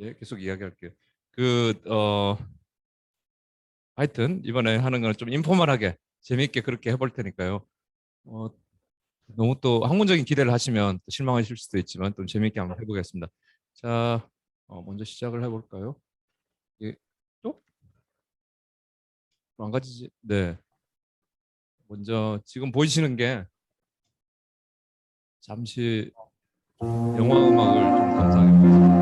예, 계속 이야기할게요. 그, 하여튼 이번에 하는 건 좀 인포멀하게 재미있게 그렇게 해볼 테니까요. 어, 너무 또 학문적인 기대를 하시면 또 실망하실 수도 있지만 좀 재미있게 한번 해보겠습니다. 자, 먼저 시작을 해볼까요? 예, 또? 안 가지지? 네. 먼저 지금 보이시는 게 잠시 영화 음악을 좀 감상해 보겠습니다.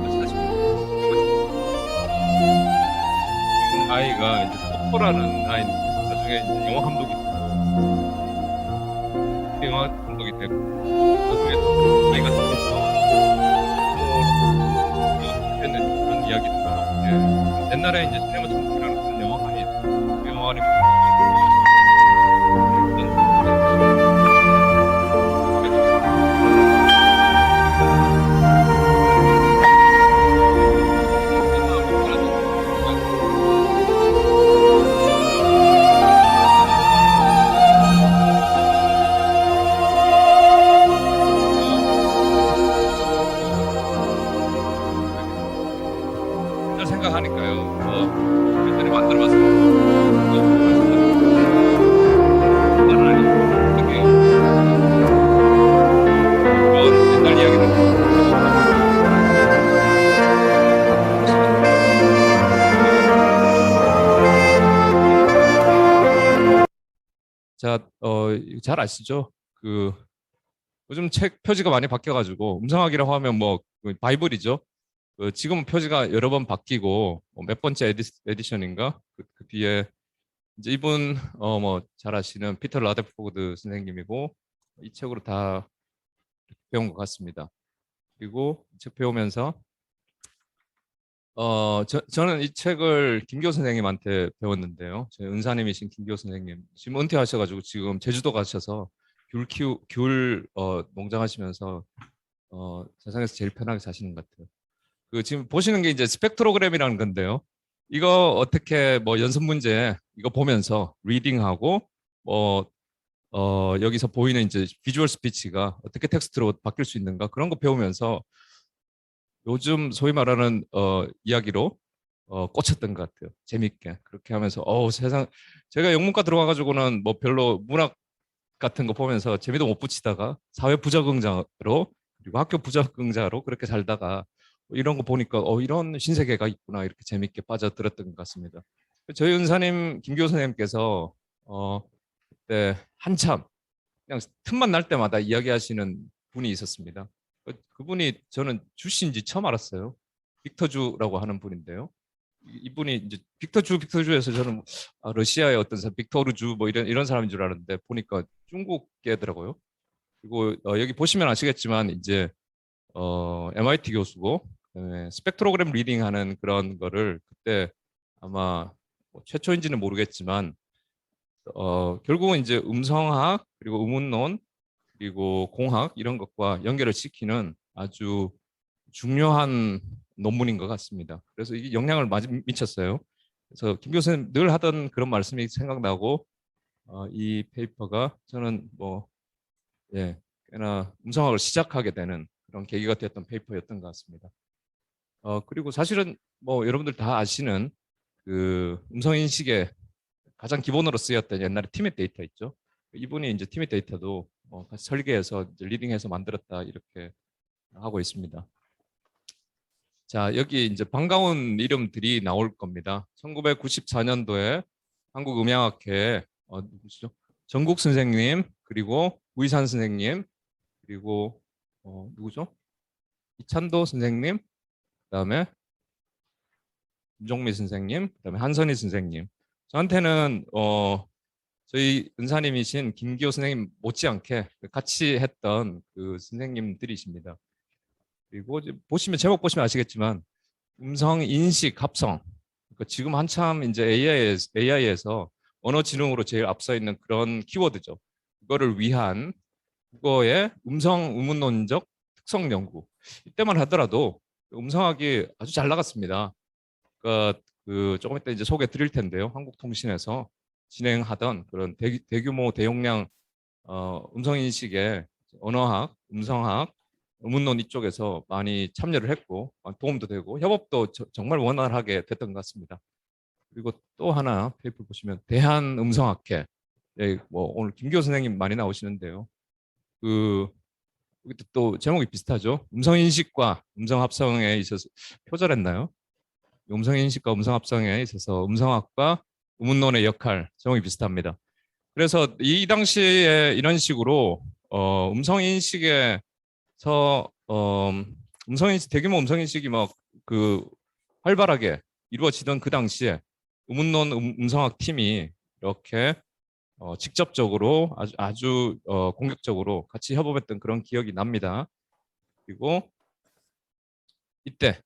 같이 하시면 이 아이가 이제 토토라는 아이인데 나중에 이제 영화 감독이 되고 영화 감독이 되고 나중에 또 아이가 또 되는 그런 이야기들어요. 예. 옛날에 이제 시네마 천국이라는 그런 영화관이 있어요. 그 영화관이 옛날 생각하니까요. 옛날에 만들어봤어요. 그런 옛날 이야기를 자, 잘 아시죠? 요즘 책 표지가 많이 바뀌어가지고 음성학이라고 하면 그 바이블이죠. 지금은 표지가 여러 번 바뀌고 몇 번째 에디션인가? 그 뒤에 이제 이분 잘 아시는 피터 라데포드 선생님이고 이 책으로 다 배운 것 같습니다. 그리고 이 책 배우면서 저는 이 책을 김교 선생님한테 배웠는데요. 제 은사님이신 김교 선생님 지금 은퇴하셔가지고 지금 제주도 가셔서 귤 농장하시면서 세상에서 제일 편하게 사시는 것 같아요. 지금 보시는 게 이제 스펙트로그램이라는 건데요. 이거 어떻게 연습 문제 이거 보면서 리딩하고 뭐 여기서 보이는 이제 비주얼 스피치가 어떻게 텍스트로 바뀔 수 있는가 그런 거 배우면서 요즘 소위 말하는 이야기로 꽂혔던 것 같아요. 재밌게 그렇게 하면서 세상 제가 영문과 들어가가지고는 뭐 별로 문학 같은 거 보면서 재미도 못 붙이다가 사회 부적응자로 그리고 학교 부적응자로 그렇게 살다가 이런 거 보니까 이런 신세계가 있구나 이렇게 재밌게 빠져들었던 것 같습니다. 저희 은사님 김교 선생님께서 그때 한참 그냥 틈만 날 때마다 이야기하시는 분이 있었습니다. 그분이 저는 주씨인지 처음 알았어요. 빅터주라고 하는 분인데요. 이분이 이제 빅터주에서 저는 러시아의 어떤 사람, 빅토르주 뭐 이런 사람인 줄 알았는데 보니까 중국계더라고요. 그리고 여기 보시면 아시겠지만 이제 MIT 교수고 스펙트로그램 리딩하는 그런 거를 그때 아마 최초인지는 모르겠지만 결국은 이제 음성학 그리고 음운론 그리고 공학 이런 것과 연결을 시키는 아주 중요한 논문인 것 같습니다. 그래서 이게 영향을 많이 미쳤어요. 그래서 김 교수님 늘 하던 그런 말씀이 생각나고 이 페이퍼가 저는 예, 꽤나 음성학을 시작하게 되는 그런 계기가 되었던 페이퍼였던 것 같습니다. 그리고 사실은 여러분들 다 아시는 그 음성 인식의 가장 기본으로 쓰였던 옛날에 티밋 데이터 있죠. 이분이 이제 티밋 데이터도 같이 설계해서 이제 리딩해서 만들었다 이렇게 하고 있습니다. 자, 여기 이제 반가운 이름들이 나올 겁니다. 1994년도에 한국음향학회 누구시죠? 정국 선생님, 그리고 우이산 선생님, 그리고 누구죠? 이찬도 선생님, 그다음에 김종미 선생님, 그다음에 한선희 선생님. 저한테는 저희 은사님이신 김기호 선생님 못지않게 같이 했던 그 선생님들이십니다. 그리고 보시면 제목 보시면 아시겠지만 음성 인식 합성. 그러니까 지금 한참 이제 AI에서 언어 지능으로 제일 앞서 있는 그런 키워드죠. 그거를 위한 국어의 음성 의문론적 특성 연구. 이때만 하더라도 음성학이 아주 잘 나갔습니다. 그러니까 그 조금 이따 이제 소개 드릴 텐데요. 한국통신에서 진행하던 그런 대규모 대용량 음성 인식의 언어학, 음성학, 음운론 이쪽에서 많이 참여를 했고 도움도 되고 협업도 정말 원활하게 됐던 것 같습니다. 그리고 또 하나 페이퍼 보시면 대한음성학회, 뭐 오늘 김기호 선생님 많이 나오시는데요. 그 또 제목이 비슷하죠. 음성인식과 음성합성에 있어서 표절했나요? 음성인식과 음성합성에 있어서 음성학과 음운론의 역할, 제목이 비슷합니다. 그래서 이 당시에 이런 식으로 음성인식에서 음성인식 대규모 음성인식이 막 그 활발하게 이루어지던 그 당시에 음운론 음성학 팀이 이렇게 직접적으로 아주 공격적으로 같이 협업했던 그런 기억이 납니다. 그리고 이때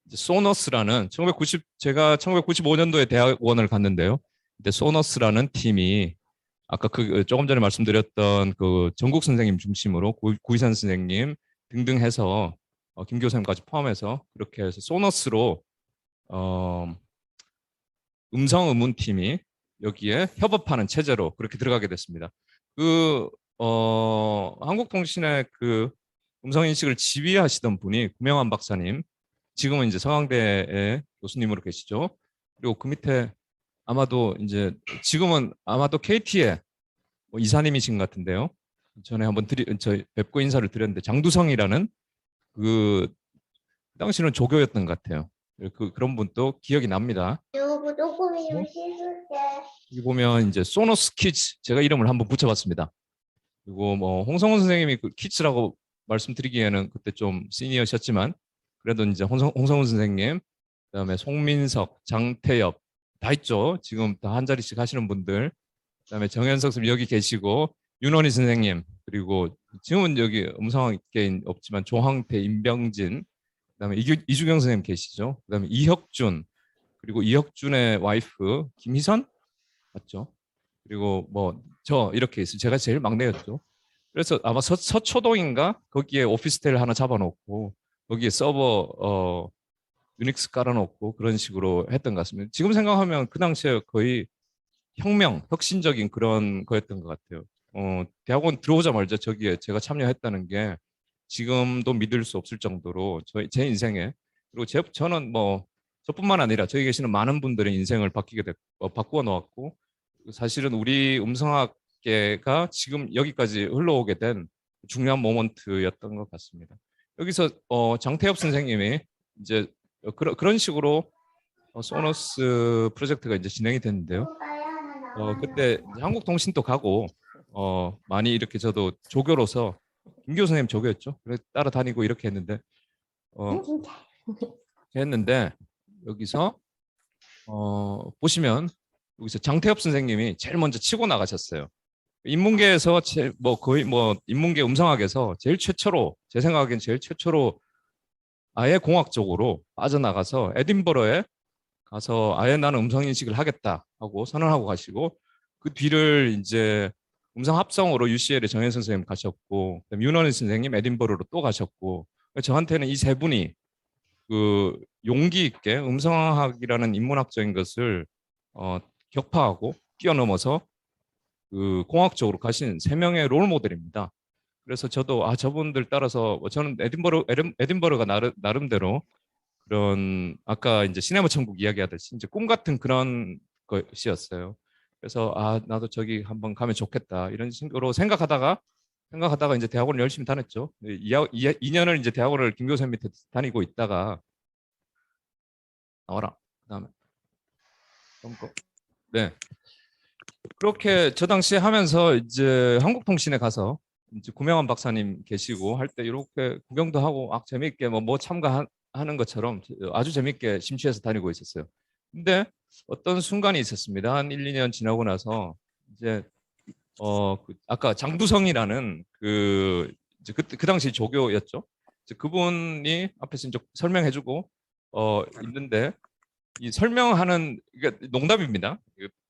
소너스라는 제가 1995년도에 대학원을 갔는데요. 이때 소너스라는 팀이 아까 그 조금 전에 말씀드렸던 그 정국 선생님 중심으로 구이산 선생님 등등 해서 김 교수님까지 포함해서 그렇게 해서 소너스로 음성 음운 팀이 여기에 협업하는 체제로 그렇게 들어가게 됐습니다. 한국통신의 그 음성 인식을 지휘하시던 분이 구명환 박사님, 지금은 이제 서강대의 교수님으로 계시죠. 그리고 그 밑에 아마도 이제 지금은 아마도 KT의 이사님이신 것 같은데요. 전에 한번 뵙고 인사를 드렸는데 장두성이라는 그 당시는 조교였던 것 같아요. 그런 분도 기억이 납니다. 여보 조금 좀 씻을게. 여기 보면 이제 소노스 키즈 제가 이름을 한번 붙여봤습니다. 그리고 뭐 홍성훈 선생님이 그 키즈라고 말씀드리기에는 그때 좀 시니어셨지만 그래도 이제 홍성훈 선생님, 그다음에 송민석, 장태엽 다 있죠. 지금 다 한 자리씩 하시는 분들. 그다음에 정현석 선생님 여기 계시고 윤원희 선생님, 그리고 지금은 여기 음성학계인 없지만 조항태, 임병진, 그다음에 이주경 선생님 계시죠. 그다음에 이혁준, 그리고 이혁준의 와이프 김희선 맞죠? 그리고 뭐 저 이렇게 있어요. 제가 제일 막내였죠. 그래서 아마 서초동인가 거기에 오피스텔 하나 잡아놓고 거기에 서버 유닉스 깔아놓고 그런 식으로 했던 것 같습니다. 지금 생각하면 그 당시에 거의 혁신적인 그런 거였던 것 같아요. 대학원 들어오자마자 저기에 제가 참여했다는 게 지금도 믿을 수 없을 정도로 제 인생에, 그리고 저는 뭐 저뿐만 아니라 저기 계시는 많은 분들의 인생을 바꾸어 놓았고, 사실은 우리 음성학계가 지금 여기까지 흘러오게 된 중요한 모먼트였던 것 같습니다. 여기서 장태엽 선생님이 이제 그런 식으로 소너스 프로젝트가 이제 진행이 됐는데요. 그때 이제 한국통신도 가고 많이 이렇게 저도 조교로서 김 교수님 조교였죠. 그래서 따라다니고 이렇게 했는데 여기서 보시면 여기서 장태엽 선생님이 제일 먼저 치고 나가셨어요. 인문계에서 거의 인문계 음성학에서 제일 최초로, 제 생각엔 제일 최초로 아예 공학적으로 빠져나가서 에딘버러에 가서 아예 나는 음성 인식을 하겠다 하고 선언하고 가시고, 그 뒤를 이제 음성 합성으로 UCL에 정현 선생님 가셨고, 윤원희 선생님 에딘버러로 또 가셨고, 저한테는 이 세 분이 그 용기 있게 음성학이라는 인문학적인 것을 격파하고 뛰어넘어서 그 공학적으로 가신 세 명의 롤 모델입니다. 그래서 저도 저분들 따라서 저는 에딘버러가 나름대로 그런 아까 이제 시네마 천국 이야기하듯이 이제 꿈 같은 그런 것이었어요. 그래서 나도 저기 한번 가면 좋겠다 이런 식으로 생각하다가 이제 대학원을 열심히 다녔죠. 2년을 이제 대학원을 김 교수님 밑에 다니고 있다가 나와라. 그다음에 네. 그렇게 저 당시에 하면서 이제 한국통신에 가서 이제 구명환 박사님 계시고 할 때 이렇게 구경도 하고 재미있게 뭐 참가하는 것처럼 아주 재미있게 심취해서 다니고 있었어요. 근데 어떤 순간이 있었습니다. 한 1, 2년 지나고 나서 이제 아까 장두성이라는 이제 그 당시 조교였죠. 이제 그분이 앞에서 이제 설명해주고 있는데 이 설명하는 이게 농담입니다.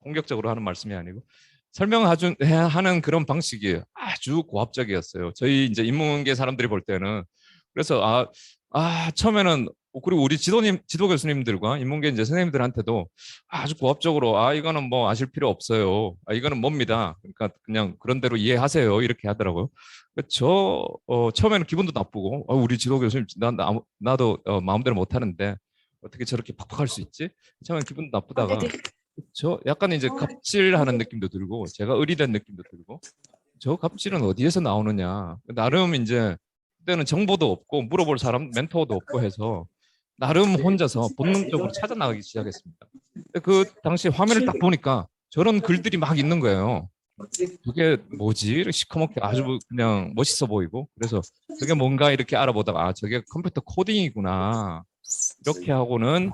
공격적으로 하는 말씀이 아니고 설명하는 그런 방식이 아주 고압적이었어요. 저희 이제 인문계 사람들이 볼 때는. 그래서 처음에는 그리고 우리 지도 교수님들과 인문계 이제 선생님들한테도 아주 고압적으로 이거는 뭐 아실 필요 없어요. 이거는 뭡니다. 그러니까 그냥 그런 대로 이해하세요. 이렇게 하더라고요. 처음에는 기분도 나쁘고 우리 지도 교수님 나도 마음대로 못 하는데 어떻게 저렇게 팍팍 할 수 있지? 처음엔 기분도 나쁘다가 저 약간 이제 갑질하는 느낌도 들고 제가 의리된 느낌도 들고 저 갑질은 어디에서 나오느냐. 나름 이제 그때는 정보도 없고 물어볼 사람 멘토도 없고 해서 나름 혼자서 본능적으로 찾아 나가기 시작했습니다. 근데 그 당시 화면을 딱 보니까 저런 글들이 막 있는 거예요. 그게 뭐지? 이렇게 시커멓게 아주 그냥 멋있어 보이고 그래서 저게 뭔가 이렇게 알아보다가 저게 컴퓨터 코딩이구나. 이렇게 하고는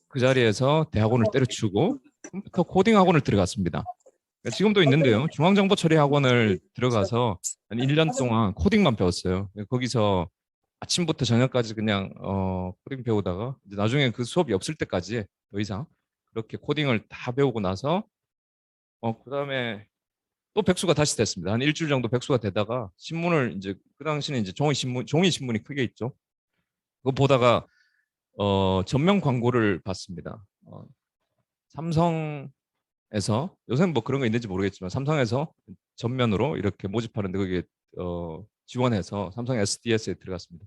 그 자리에서 대학원을 때려치우고 컴퓨터 코딩 학원을 들어갔습니다. 지금도 있는데요. 중앙정보처리학원을 들어가서 한 1년 동안 코딩만 배웠어요. 거기서 아침부터 저녁까지 그냥 코딩 배우다가 이제 나중에 그 수업이 없을 때까지 더 이상 그렇게 코딩을 다 배우고 나서 그다음에 또 백수가 다시 됐습니다. 한 일주일 정도 백수가 되다가 신문을 이제 그 당시는 이제 종이 신문이 크게 있죠. 그거 보다가 전면 광고를 봤습니다. 삼성에서 요새는 뭐 그런 거 있는지 모르겠지만 삼성에서 전면으로 이렇게 모집하는데 거기에 지원해서 삼성 SDS에 들어갔습니다.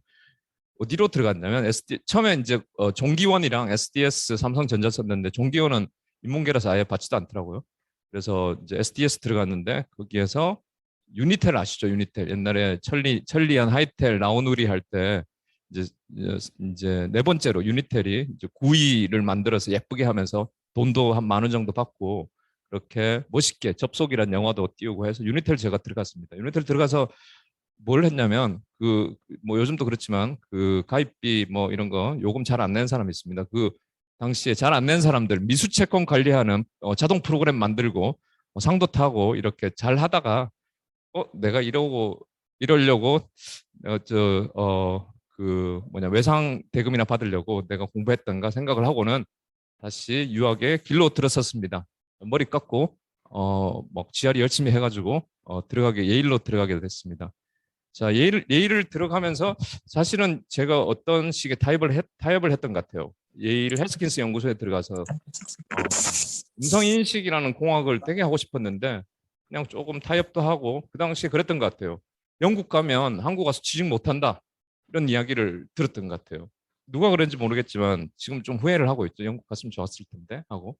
어디로 들어갔냐면 처음에 이제 종기원이랑 SDS 삼성전자 썼는데 종기원은 인문계라서 아예 받지도 않더라고요. 그래서 이제 SDS 들어갔는데 거기에서 유니텔 아시죠? 유니텔 옛날에 천리안 하이텔 나우누리 할 때 이제 네 번째로 유니텔이 이제 구이를 만들어서 예쁘게 하면서 돈도 한 10,000원 정도 받고 그렇게 멋있게 접속이란 영화도 띄우고 해서 유니텔 제가 들어갔습니다. 유니텔 들어가서 뭘 했냐면 그 뭐 요즘도 그렇지만 그 가입비 뭐 이런 거 요금 잘 안 낸 사람이 있습니다. 그 당시에 잘 안 낸 사람들 미수 채권 관리하는 자동 프로그램 만들고 상도 타고 이렇게 잘 하다가 내가 이러려고 그 뭐냐 외상 대금이나 받으려고 내가 공부했던가 생각을 하고는 다시 유학의 길로 들어섰습니다. 머리 깎고 막 GRE 열심히 해가지고 예일로 들어가게 됐습니다. 자, 예일을 들어가면서 사실은 제가 어떤 식의 타협을 했던 것 같아요. 예일 헬스킨스 연구소에 들어가서 음성인식이라는 공학을 되게 하고 싶었는데 그냥 조금 타협도 하고 그 당시에 그랬던 것 같아요. 영국 가면 한국 가서 취직 못한다 이런 이야기를 들었던 것 같아요. 누가 그런지 모르겠지만 지금 좀 후회를 하고 있죠. 영국 갔으면 좋았을 텐데 하고.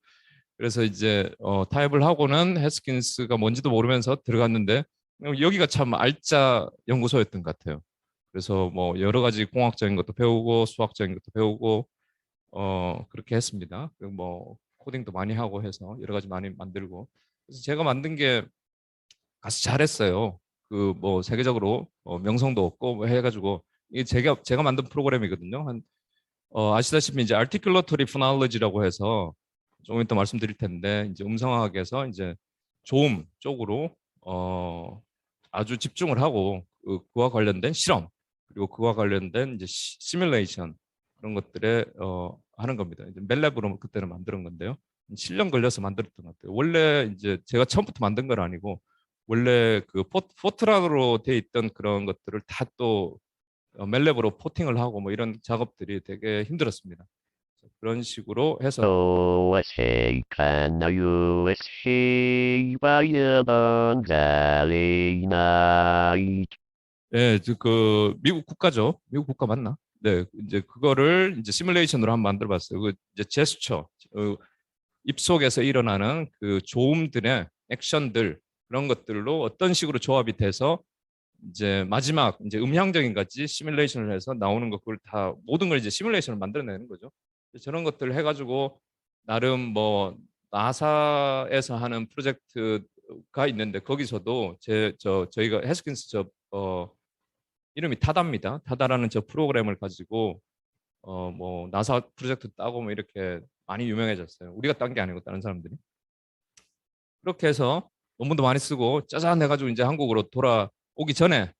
그래서 이제 타협을 하고는 헬스킨스가 뭔지도 모르면서 들어갔는데 여기가 참 알짜 연구소였던 것 같아요. 그래서 뭐 여러 가지 공학적인 것도 배우고 수학적인 것도 배우고 그렇게 했습니다. 그리고 뭐 코딩도 많이 하고 해서 여러 가지 많이 만들고 그래서 제가 만든 게 가서 잘했어요. 그 뭐 세계적으로 명성도 얻고 뭐 해가지고 이게 제가 만든 프로그램이거든요. 아시다시피 이제 articulatory phonology라고 해서 조금 이따 말씀드릴 텐데 이제 음성학에서 이제 조음 쪽으로 아주 집중을 하고 그와 관련된 실험 그리고 그와 관련된 이제 시뮬레이션 그런 것들에 하는 겁니다. 이제 멜랩으로 그때는 만드는 건데요. 7년 걸려서 만들었던 것 같아요. 원래 이제 제가 처음부터 만든 건 아니고 원래 그 포트락으로 돼 있던 그런 것들을 다 또 멜랩으로 포팅을 하고 뭐 이런 작업들이 되게 힘들었습니다. 그런 식으로 해서 OSC간 USC와 일본 달리나이 예, 그 미국 국가죠. 미국 국가 맞나? 네, 이제 그거를 이제 시뮬레이션으로 한번 만들어봤어요. 그 이제 제스처, 입속에서 일어나는 그 조음들의 액션들 그런 것들로 어떤 식으로 조합이 돼서 이제 마지막 이제 음향적인 같이 시뮬레이션을 해서 나오는 것 그걸 다 모든 걸 이제 시뮬레이션을 만들어내는 거죠. 저런 것들을 해가지고 나름 뭐 나사에서 하는 프로젝트가 있는데 거기서도 저희가 해스킨스 이름이 타다입니다. 타다라는 저 프로그램을 가지고 뭐 나사 프로젝트 따고 뭐 이렇게 많이 유명해졌어요. 우리가 딴 게 아니고 다른 사람들이. 그렇게 해서 논문도 많이 쓰고 짜잔 해가지고 이제 한국으로 오기 전에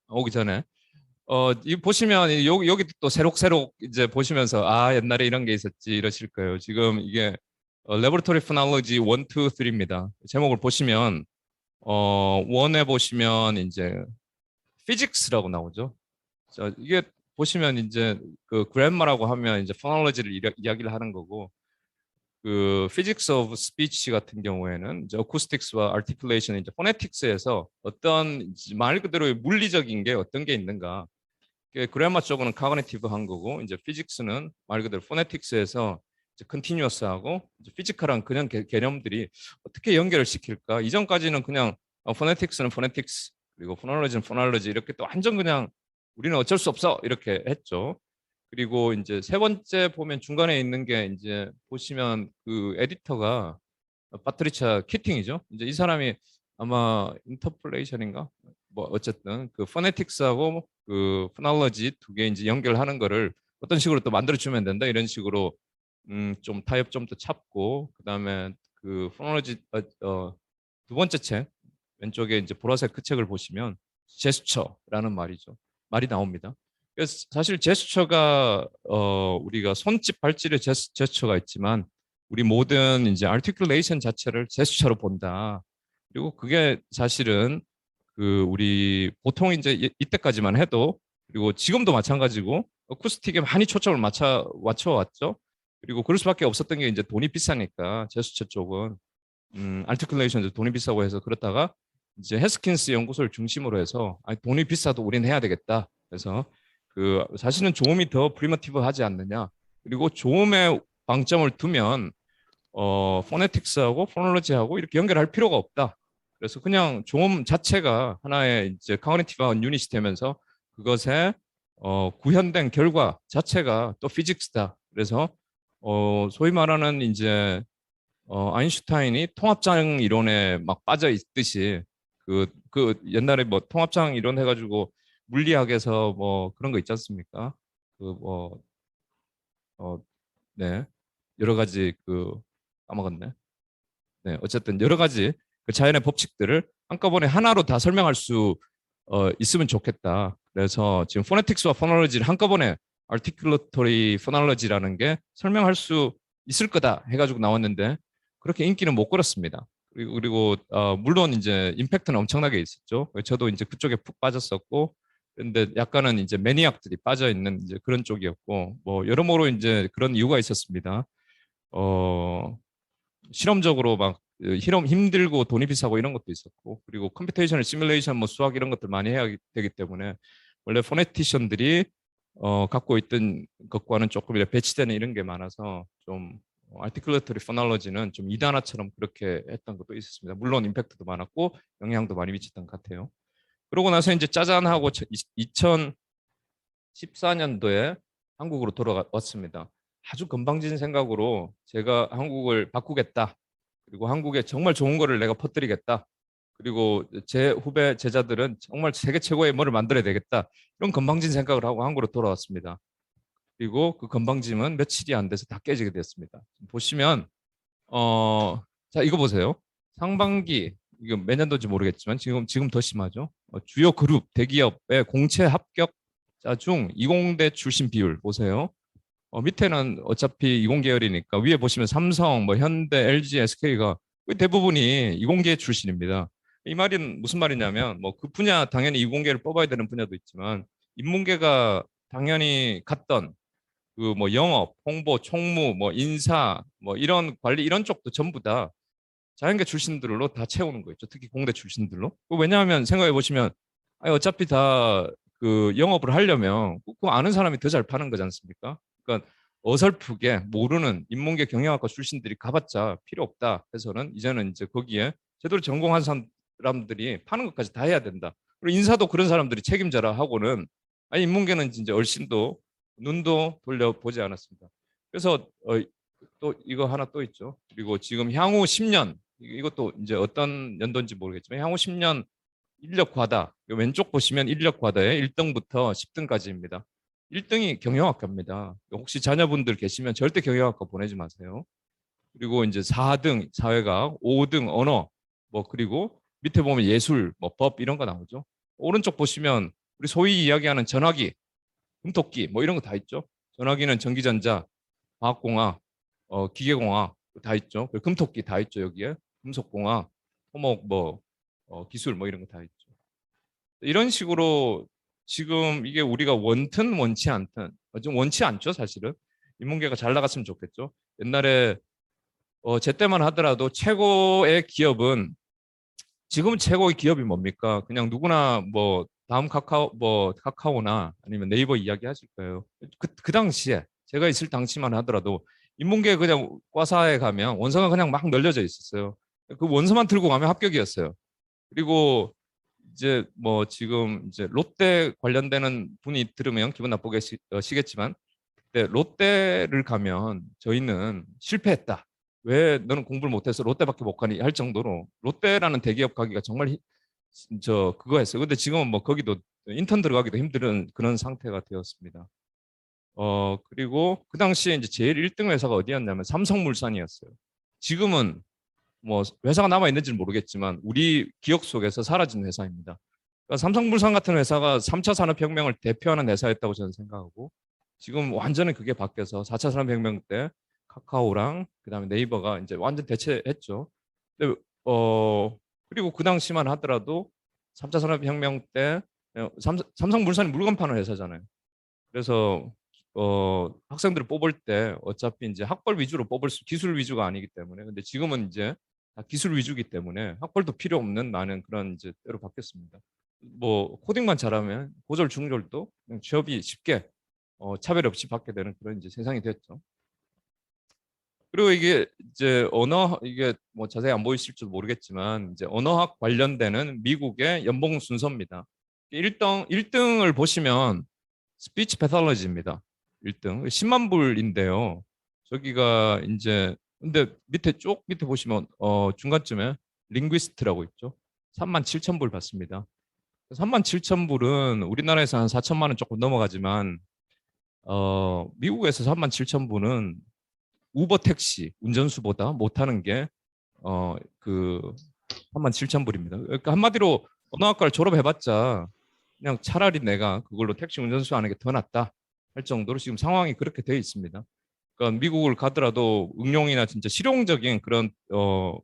이 보시면 여기 또 새록새록 이제 보시면서 옛날에 이런 게 있었지 이러실 거예요. 지금 이게 레보레토리 포놀로지 1, 2, 3입니다. 제목을 보시면 원에 보시면 이제 피직스라고 나오죠. 자, 이게 보시면 이제 그 그래머라고 하면 이제 포놀로지를 이야기를 하는 거고 그 physics of speech 같은 경우에는 이제 acoustics와 articulation 이제 phonetics에서 어떤 말 그대로의 물리적인 게 어떤 게 있는가. 그래머 쪽은 cognitive 한 거고 이제 physics는 말 그대로 phonetics에서 이제 continuous하고 이제 physical한 그냥 개념들이 어떻게 연결을 시킬까. 이전까지는 그냥 phonetics는 phonetics 그리고 phonology는 phonology 이렇게 또 완전 그냥 우리는 어쩔 수 없어 이렇게 했죠. 그리고 이제 세 번째 보면 중간에 있는 게 이제 보시면 그 에디터가 파트리차 키팅이죠. 이제 이 사람이 아마 인터폴레이션인가 뭐 어쨌든 그 포네틱스하고 그 포널러지 두 개 이제 연결하는 거를 어떤 식으로 또 만들어 주면 된다 이런 식으로 좀 타협점도 찾고 그다음에 그 포널러지 두 번째 책 왼쪽에 이제 보라색 그 책을 보시면 제스처라는 말이 나옵니다. 그래서 사실 제스처가 우리가 손짓 발짓의 제스처가 있지만 우리 모든 이제 articulation 자체를 제스처로 본다. 그리고 그게 사실은 그 우리 보통 이제 이때까지만 해도 그리고 지금도 마찬가지고 어쿠스틱에 많이 초점을 맞춰왔죠. 그리고 그럴 수밖에 없었던 게 이제 돈이 비싸니까 제스처 쪽은 articulation도 돈이 비싸고 해서 그렇다가 이제 해스킨스 연구소를 중심으로 해서 아니, 돈이 비싸도 우리는 해야 되겠다. 그래서 그 사실은 조음이 더 프리미티브하지 않느냐. 그리고 조음에 방점을 두면 포네틱스하고 포놀로지하고 이렇게 연결할 필요가 없다. 그래서 그냥 조음 자체가 하나의 이제 커그니티브한 유닛이 되면서 그것에 구현된 결과 자체가 또 피직스다. 그래서 소위 말하는 이제 아인슈타인이 통합장 이론에 막 빠져 있듯이 그 옛날에 뭐 통합장 이론 해가지고 물리학에서 뭐 그런 거 있지 않습니까? 그 뭐 네 여러 가지 그 까먹었네. 네 어쨌든 여러 가지 그 자연의 법칙들을 한꺼번에 하나로 다 설명할 수 있으면 좋겠다. 그래서 지금 포네틱스와 포놀로지를 한꺼번에 articulatory phonology라는 게 설명할 수 있을 거다 해가지고 나왔는데 그렇게 인기는 못 끌었습니다. 그리고 물론 이제 임팩트는 엄청나게 있었죠. 저도 이제 그쪽에 푹 빠졌었고, 근데 약간은 이제 매니악들이 빠져 있는 이제 그런 쪽이었고, 뭐 여러모로 이제 그런 이유가 있었습니다. 실험적으로 막 실험 힘들고 돈이 비싸고 이런 것도 있었고, 그리고 컴퓨테이셔널 시뮬레이션 뭐 수학 이런 것들 많이 해야 되기 때문에 원래 포네티션들이 갖고 있던 것과는 조금 이렇게 배치되는 이런 게 많아서 좀 아티클레터리 포널로지는 좀 이단화처럼 그렇게 했던 것도 있었습니다. 물론 임팩트도 많았고 영향도 많이 미쳤던 것 같아요. 그러고 나서 이제 짜잔 하고 2014년도에 한국으로 돌아왔습니다. 아주 건방진 생각으로 제가 한국을 바꾸겠다. 그리고 한국에 정말 좋은 거를 내가 퍼뜨리겠다. 그리고 제 후배 제자들은 정말 세계 최고의 뭐를 만들어야 되겠다. 이런 건방진 생각을 하고 한국으로 돌아왔습니다. 그리고 그 건방짐은 며칠이 안 돼서 다 깨지게 됐습니다. 보시면 자 이거 보세요. 상반기 이거 몇 년도인지 모르겠지만 지금 더 심하죠. 주요 그룹 대기업의 공채 합격자 중 이공대 출신 비율 보세요. 밑에는 어차피 이공 계열이니까 위에 보시면 삼성, 뭐 현대, LG, SK가 대부분이 이공계 출신입니다. 이 말은 무슨 말이냐면 뭐 그 분야 당연히 이공계를 뽑아야 되는 분야도 있지만 인문계가 당연히 갔던 그 뭐 영업, 홍보, 총무, 뭐 인사, 뭐 이런 관리 이런 쪽도 전부 다 자연계 출신들로 다 채우는 거 있죠. 특히 공대 출신들로. 왜냐하면 생각해 보시면 아니 어차피 다 그 영업을 하려면 그 아는 사람이 더 잘 파는 거지 않습니까? 그러니까 어설프게 모르는 인문계 경영학과 출신들이 가봤자 필요 없다 해서는 이제는 이제 거기에 제대로 전공한 사람들이 파는 것까지 다 해야 된다. 그리고 인사도 그런 사람들이 책임져라 하고는 아니 인문계는 진짜 얼씬도 눈도 돌려보지 않았습니다. 그래서 또 이거 하나 또 있죠. 그리고 지금 향후 10년 이것도 이제 어떤 연도인지 모르겠지만 향후 10년 인력 과다. 왼쪽 보시면 인력 과다의 1등부터 10등까지입니다. 1등이 경영학과입니다. 혹시 자녀분들 계시면 절대 경영학과 보내지 마세요. 그리고 이제 4등 사회학, 5등 언어, 뭐 그리고 밑에 보면 예술, 뭐 법 이런 거 나오죠. 오른쪽 보시면 우리 소위 이야기하는 전화기, 금토끼 뭐 이런 거 다 있죠. 전화기는 전기전자, 화학공학, 기계공학 다 있죠. 금토끼 다 있죠 여기에. 금속공학, 토목 뭐 기술 뭐 이런 거 다 있죠. 이런 식으로 지금 이게 우리가 원튼 원치 않든 좀 원치 않죠 사실은. 인문계가 잘 나갔으면 좋겠죠. 옛날에 제 때만 하더라도 최고의 기업은 지금 최고의 기업이 뭡니까? 그냥 누구나 뭐 다음 카카오나 아니면 네이버 이야기 하실 거예요. 그 당시에 제가 있을 당시만 하더라도 인문계 그냥 과사에 가면 원서가 그냥 막 널려져 있었어요. 그 원서만 들고 가면 합격이었어요. 그리고 이제 뭐 지금 이제 롯데 관련되는 분이 들으면 기분 나쁘게 시겠지만 그때 롯데를 가면 저희는 실패했다. 왜 너는 공부를 못해서 롯데밖에 못 가니 할 정도로 롯데라는 대기업 가기가 정말 그거 했어요. 근데 지금은 뭐 거기도 인턴 들어가기도 힘든 그런 상태가 되었습니다. 그리고 그 당시에 이제 제일 1등 회사가 어디였냐면 삼성물산이었어요. 지금은 뭐 회사가 남아 있는지는 모르겠지만 우리 기억 속에서 사라진 회사입니다. 그러니까 삼성물산 같은 회사가 3차 산업혁명을 대표하는 회사였다고 저는 생각하고 지금 완전히 그게 바뀌어서 4차 산업혁명 때 카카오랑 그다음에 네이버가 이제 완전 대체했죠. 근데 그리고 그 당시만 하더라도 3차 산업혁명 때 삼성물산이 물건 파는 회사잖아요. 그래서 학생들을 뽑을 때 어차피 이제 학벌 위주로 뽑을 기술 위주가 아니기 때문에 근데 지금은 이제 다 기술 위주기 때문에 학벌도 필요 없는 많은 그런 이제 때로 바뀌었습니다. 뭐 코딩만 잘하면 고졸 중졸도 그냥 취업이 쉽게 차별 없이 받게 되는 그런 이제 세상이 됐죠. 그리고 이게 이제 이게 뭐 자세히 안 보이실지도 모르겠지만 이제 언어학 관련되는 미국의 연봉 순서입니다. 1등을 보시면 스피치 패설러지입니다. 1등 10만 불인데요. 저기가 이제 근데 밑에 보시면 중간쯤에 링귀스트라고 있죠. 3만 7천 불 받습니다. 3만 7천 불은 우리나라에서 한 4천만 원 조금 넘어가지만 미국에서 3만 7천 불은 우버 택시 운전수보다 못하는 게 그 3만 7천 불입니다. 그러니까 한마디로 언어학과를 졸업해봤자 그냥 차라리 내가 그걸로 택시 운전수 하는 게 더 낫다 할 정도로 지금 상황이 그렇게 되어 있습니다. 그러니까 미국을 가더라도 응용이나 진짜 실용적인 그런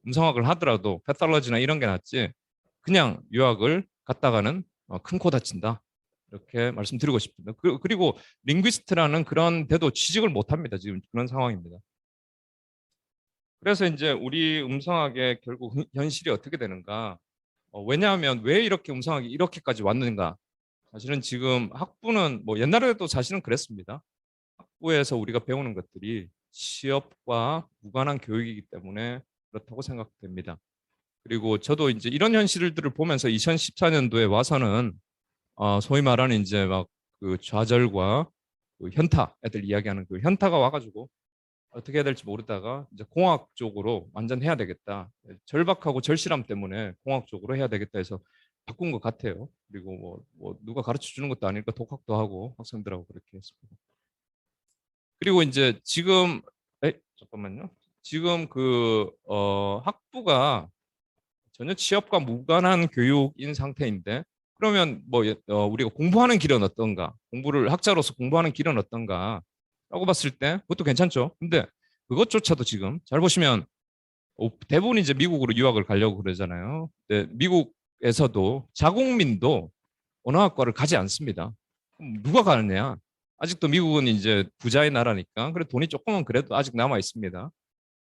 음성학을 하더라도 패설러지나 이런 게 낫지 그냥 유학을 갔다가는 큰 코 다친다. 이렇게 말씀드리고 싶습니다. 그리고 링귀스트라는 그런 데도 취직을 못 합니다. 지금 그런 상황입니다. 그래서 이제 우리 음성학의 결국 현실이 어떻게 되는가? 왜냐하면 왜 이렇게 음성학이 이렇게까지 왔는가? 사실은 지금 학부는 뭐 옛날에도 사실은 그랬습니다. 학부에서 우리가 배우는 것들이 취업과 무관한 교육이기 때문에 그렇다고 생각됩니다. 그리고 저도 이제 이런 현실들을 보면서 2014년도에 와서는 소위 말하는 이제 막 그 좌절과 그 현타, 애들 이야기하는 그 현타가 와가지고 어떻게 해야 될지 모르다가 이제 공학 쪽으로 완전 해야 되겠다. 절박하고 절실함 때문에 공학 쪽으로 해야 되겠다 해서 바꾼 것 같아요. 그리고 뭐 누가 가르쳐 주는 것도 아니니까 독학도 하고 학생들하고 그렇게 했습니다. 그리고 이제 지금 잠깐만요. 지금 그 학부가 전혀 취업과 무관한 교육인 상태인데 그러면 뭐 우리가 공부하는 길은 어떤가? 공부를 학자로서 공부하는 길은 어떤가? 라고 봤을 때 그것도 괜찮죠. 근데 그것조차도 지금 잘 보시면 대부분 이제 미국으로 유학을 가려고 그러잖아요. 근데 미국에서도 자국민도 언어학과를 가지 않습니다. 그럼 누가 가느냐? 아직도 미국은 이제 부자의 나라니까 그래 돈이 조금은 그래도 아직 남아 있습니다.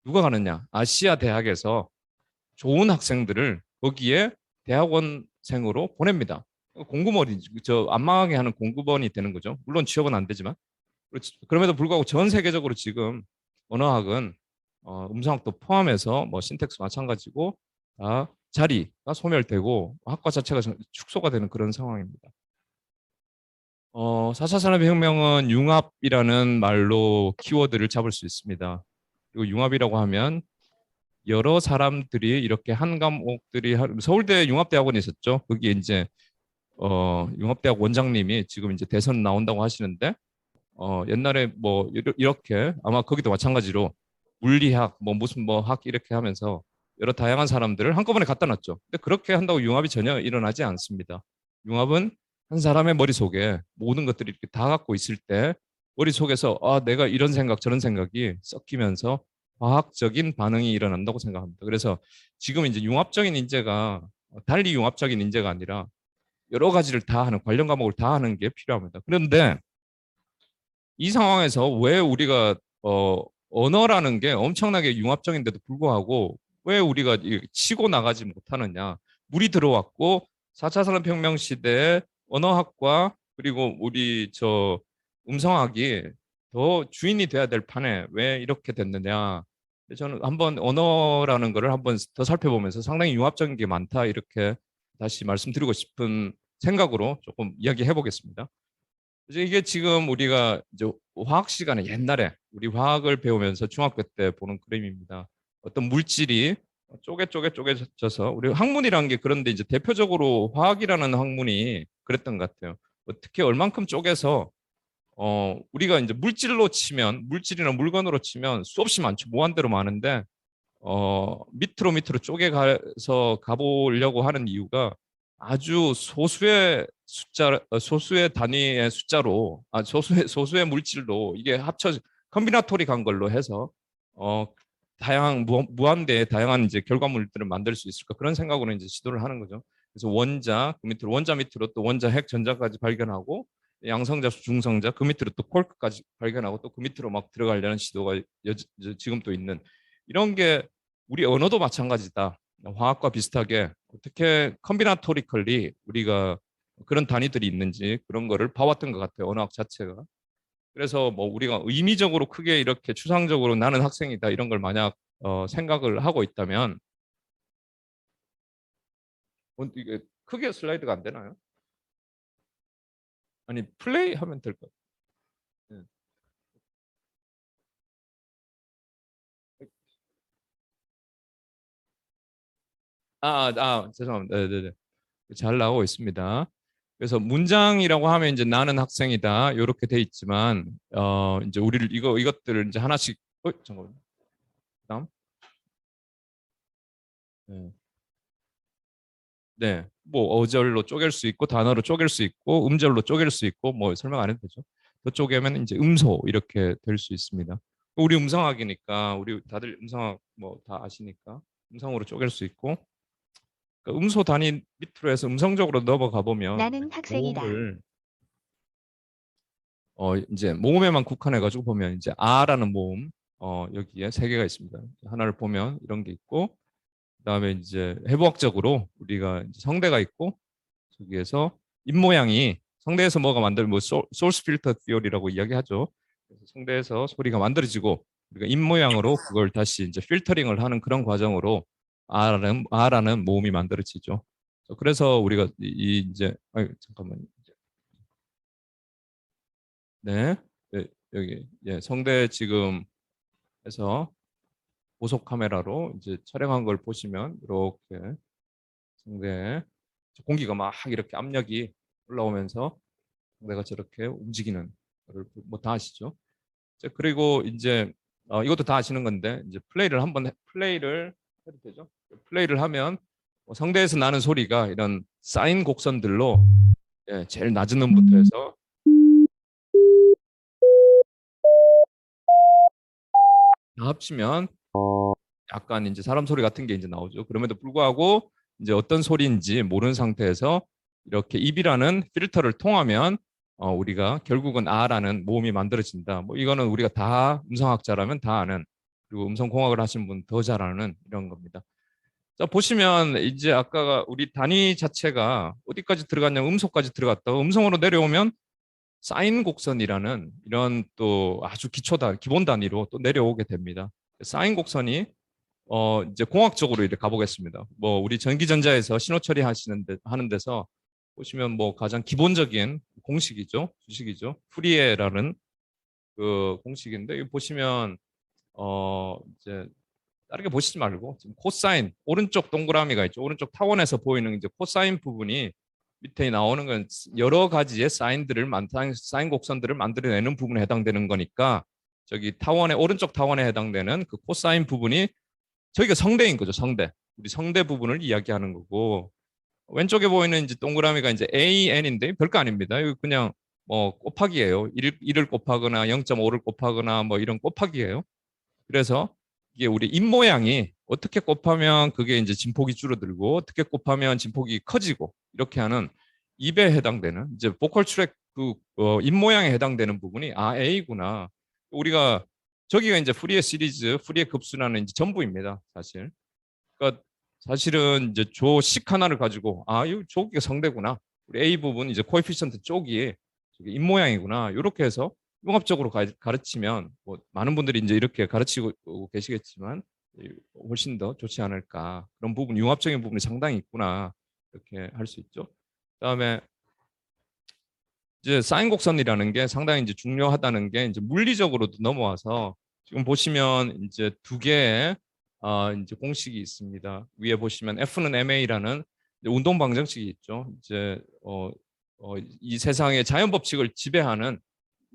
누가 가느냐? 아시아 대학에서 좋은 학생들을 거기에 대학원생으로 보냅니다. 공급원이 안 망하게 하는 공급원이 되는 거죠. 물론 취업은 안 되지만 그럼에도 불구하고 전 세계적으로 지금 언어학은 음성학도 포함해서 뭐 신텍스 마찬가지고 다 자리가 소멸되고 학과 자체가 축소가 되는 그런 상황입니다. 4차 산업혁명은 융합이라는 말로 키워드를 잡을 수 있습니다. 그리고 융합이라고 하면 여러 사람들이 이렇게 한 과목들이 서울대 융합대학원이 있었죠. 거기에 이제 융합대학 원장님이 지금 이제 대선 나온다고 하시는데 옛날에 뭐 이렇게 아마 거기도 마찬가지로 물리학 뭐 무슨 뭐 학 이렇게 하면서 여러 다양한 사람들을 한꺼번에 갖다 놨죠. 근데 그렇게 한다고 융합이 전혀 일어나지 않습니다. 융합은 한 사람의 머릿속에 모든 것들이 이렇게 다 갖고 있을 때 머릿속에서 내가 이런 생각 저런 생각이 섞이면서 과학적인 반응이 일어난다고 생각합니다. 그래서 지금 이제 융합적인 인재가 달리 융합적인 인재가 아니라 여러 가지를 다 하는 관련 과목을 다 하는 게 필요합니다. 그런데 이 상황에서 왜 우리가 언어라는 게 엄청나게 융합적인데도 불구하고 왜 우리가 치고 나가지 못하느냐? 물이 들어왔고 4차 산업혁명 시대에 언어학과 그리고 우리 저 음성학이 더 주인이 돼야 될 판에 왜 이렇게 됐느냐? 저는 한번 언어라는 거를 한번 더 살펴보면서 상당히 융합적인 게 많다 이렇게 다시 말씀드리고 싶은 생각으로 조금 이야기해 보겠습니다. 이게 지금 우리가 이제 화학 시간에 옛날에 우리 화학을 배우면서 중학교 때 보는 그림입니다. 어떤 물질이 쪼개져서 우리 학문이라는 게 그런데 이제 대표적으로 화학이라는 학문이 그랬던 것 같아요. 어떻게 얼만큼 쪼개서 우리가 이제 물질로 치면 물질이나 물건으로 치면 수없이 많죠. 무한대로 많은데 밑으로 쪼개가서 가보려고 하는 이유가 아주 소수의 단위의 숫자로, 소수의 물질로 이게 컴비나토릭한 걸로 해서 다양한 무한대의 다양한 이제 결과물들을 만들 수 있을까 그런 생각으로 이제 시도를 하는 거죠. 그래서 원자 밑으로 또 원자, 핵, 전자까지 발견하고 양성자, 중성자, 그 밑으로 또 콜크까지 발견하고 또 그 밑으로 막 들어가려는 시도가 지금 또 있는 이런 게 우리 언어도 마찬가지다. 화학과 비슷하게 어떻게 컴비나토리컬리 우리가 그런 단위들이 있는지 그런 거를 봐왔던 것 같아요. 언어학 자체가. 그래서 뭐 우리가 의미적으로 크게 이렇게 추상적으로 나는 학생이다 이런 걸 만약 생각을 하고 있다면 이게 크게 슬라이드가 안 되나요? 아니 플레이 하면 될 것 같아요. 죄송합니다. 네네네. 잘 나오고 있습니다. 그래서 문장이라고 하면 이제 나는 학생이다 이렇게 돼 있지만 이제 우리를 이것들을 이제 하나씩 잠깐만. 다음. 네. 네. 뭐 어절로 쪼갤 수 있고 단어로 쪼갤 수 있고 음절로 쪼갤 수 있고 뭐 설명 안 해도 되죠. 그 쪼개면 이제 음소 이렇게 될 수 있습니다. 우리 음성학이니까 우리 다들 음성학 뭐 다 아시니까 음성으로 쪼갤 수 있고 그 음소 단위 밑으로 해서 음성적으로 넘어가 보면 나는 학생이다. 모음을 이제 모음에만 국한해 가지고 보면 이제 아라는 모음 여기에 세 개가 있습니다. 하나를 보면 이런 게 있고 그다음에 이제 해부학적으로 우리가 이제 성대가 있고 저기에서 입 모양이 성대에서 뭐가 만들면 뭐 소스 필터 티어리라고 이야기하죠. 그래서 성대에서 소리가 만들어지고 우리가 입 모양으로 그걸 다시 이제 필터링을 하는 그런 과정으로 아라는 모음이 만들어지죠. 그래서 우리가 이제 잠깐만요. 네, 여기 성대 지금 해서 고속 카메라로 이제 촬영한 걸 보시면 이렇게 성대 공기가 막 이렇게 압력이 올라오면서 성대가 저렇게 움직이는 거를 뭐 다 아시죠? 그리고 이제 이것도 다 아시는 건데 이제 플레이를 해도 되죠? 플레이를 하면 성대에서 나는 소리가 이런 사인 곡선들로 제일 낮은 음부터 해서 다 합치면 약간 이제 사람 소리 같은 게 이제 나오죠. 그럼에도 불구하고 이제 어떤 소리인지 모르는 상태에서 이렇게 입이라는 필터를 통하면 우리가 결국은 아라는 모음이 만들어진다. 뭐 이거는 우리가 다 음성학자라면 다 아는 그리고 음성공학을 하신 분 더 잘 아는 이런 겁니다. 자 보시면 이제 아까 우리 단위 자체가 어디까지 들어갔냐면 음소까지 들어갔다가 음성으로 내려오면 사인 곡선이라는 이런 또 아주 기본 단위로 또 내려오게 됩니다. 사인 곡선이 이제 공학적으로 이렇게 가보겠습니다. 뭐 우리 전기전자에서 신호 하는 데서 보시면 뭐 가장 기본적인 공식이죠, 주식이죠. 푸리에라는 그 공식인데 여기 보시면 이제 다르게 보시지 말고 지금 코사인 오른쪽 동그라미가 있죠. 오른쪽 타원에서 보이는 이제 코사인 부분이 밑에 나오는 건 여러 가지의 사인 곡선들을 만들어내는 부분에 해당되는 거니까 저기 오른쪽 타원에 해당되는 그 코사인 부분이 저기가 성대인 거죠. 성대. 우리 성대 부분을 이야기하는 거고 왼쪽에 보이는 이제 동그라미가 이제 AN인데 별거 아닙니다. 이거 그냥 뭐 곱하기예요. 1을 곱하거나 0.5를 곱하거나 뭐 이런 곱하기예요. 그래서 이게 우리 입 모양이 어떻게 곱하면 그게 이제 진폭이 줄어들고 어떻게 곱하면 진폭이 커지고 이렇게 하는 입에 해당되는 이제 보컬 트랙 그 입 모양에 해당되는 부분이 A구나. 우리가 저기가 이제 프리의 시리즈, 프리의 급수라는 이제 전부입니다, 사실. 그러니까 사실은 이제 조식 하나를 가지고 이 저기가 성대구나. 우리 A 부분 이제 코에피션트 쪽이 저기 입 모양이구나. 이렇게 해서 융합적으로 가르치면 뭐 많은 분들이 이제 이렇게 가르치고 계시겠지만 훨씬 더 좋지 않을까. 그런 부분, 융합적인 부분이 상당히 있구나. 이렇게 할 수 있죠. 그다음에 이제 사인 곡선이라는 게 상당히 이제 중요하다는 게 이제 물리적으로도 넘어와서 지금 보시면 이제 두 개의 이제 공식이 있습니다. 위에 보시면 F는 MA라는 운동 방정식이 있죠. 이제 이 세상의 자연 법칙을 지배하는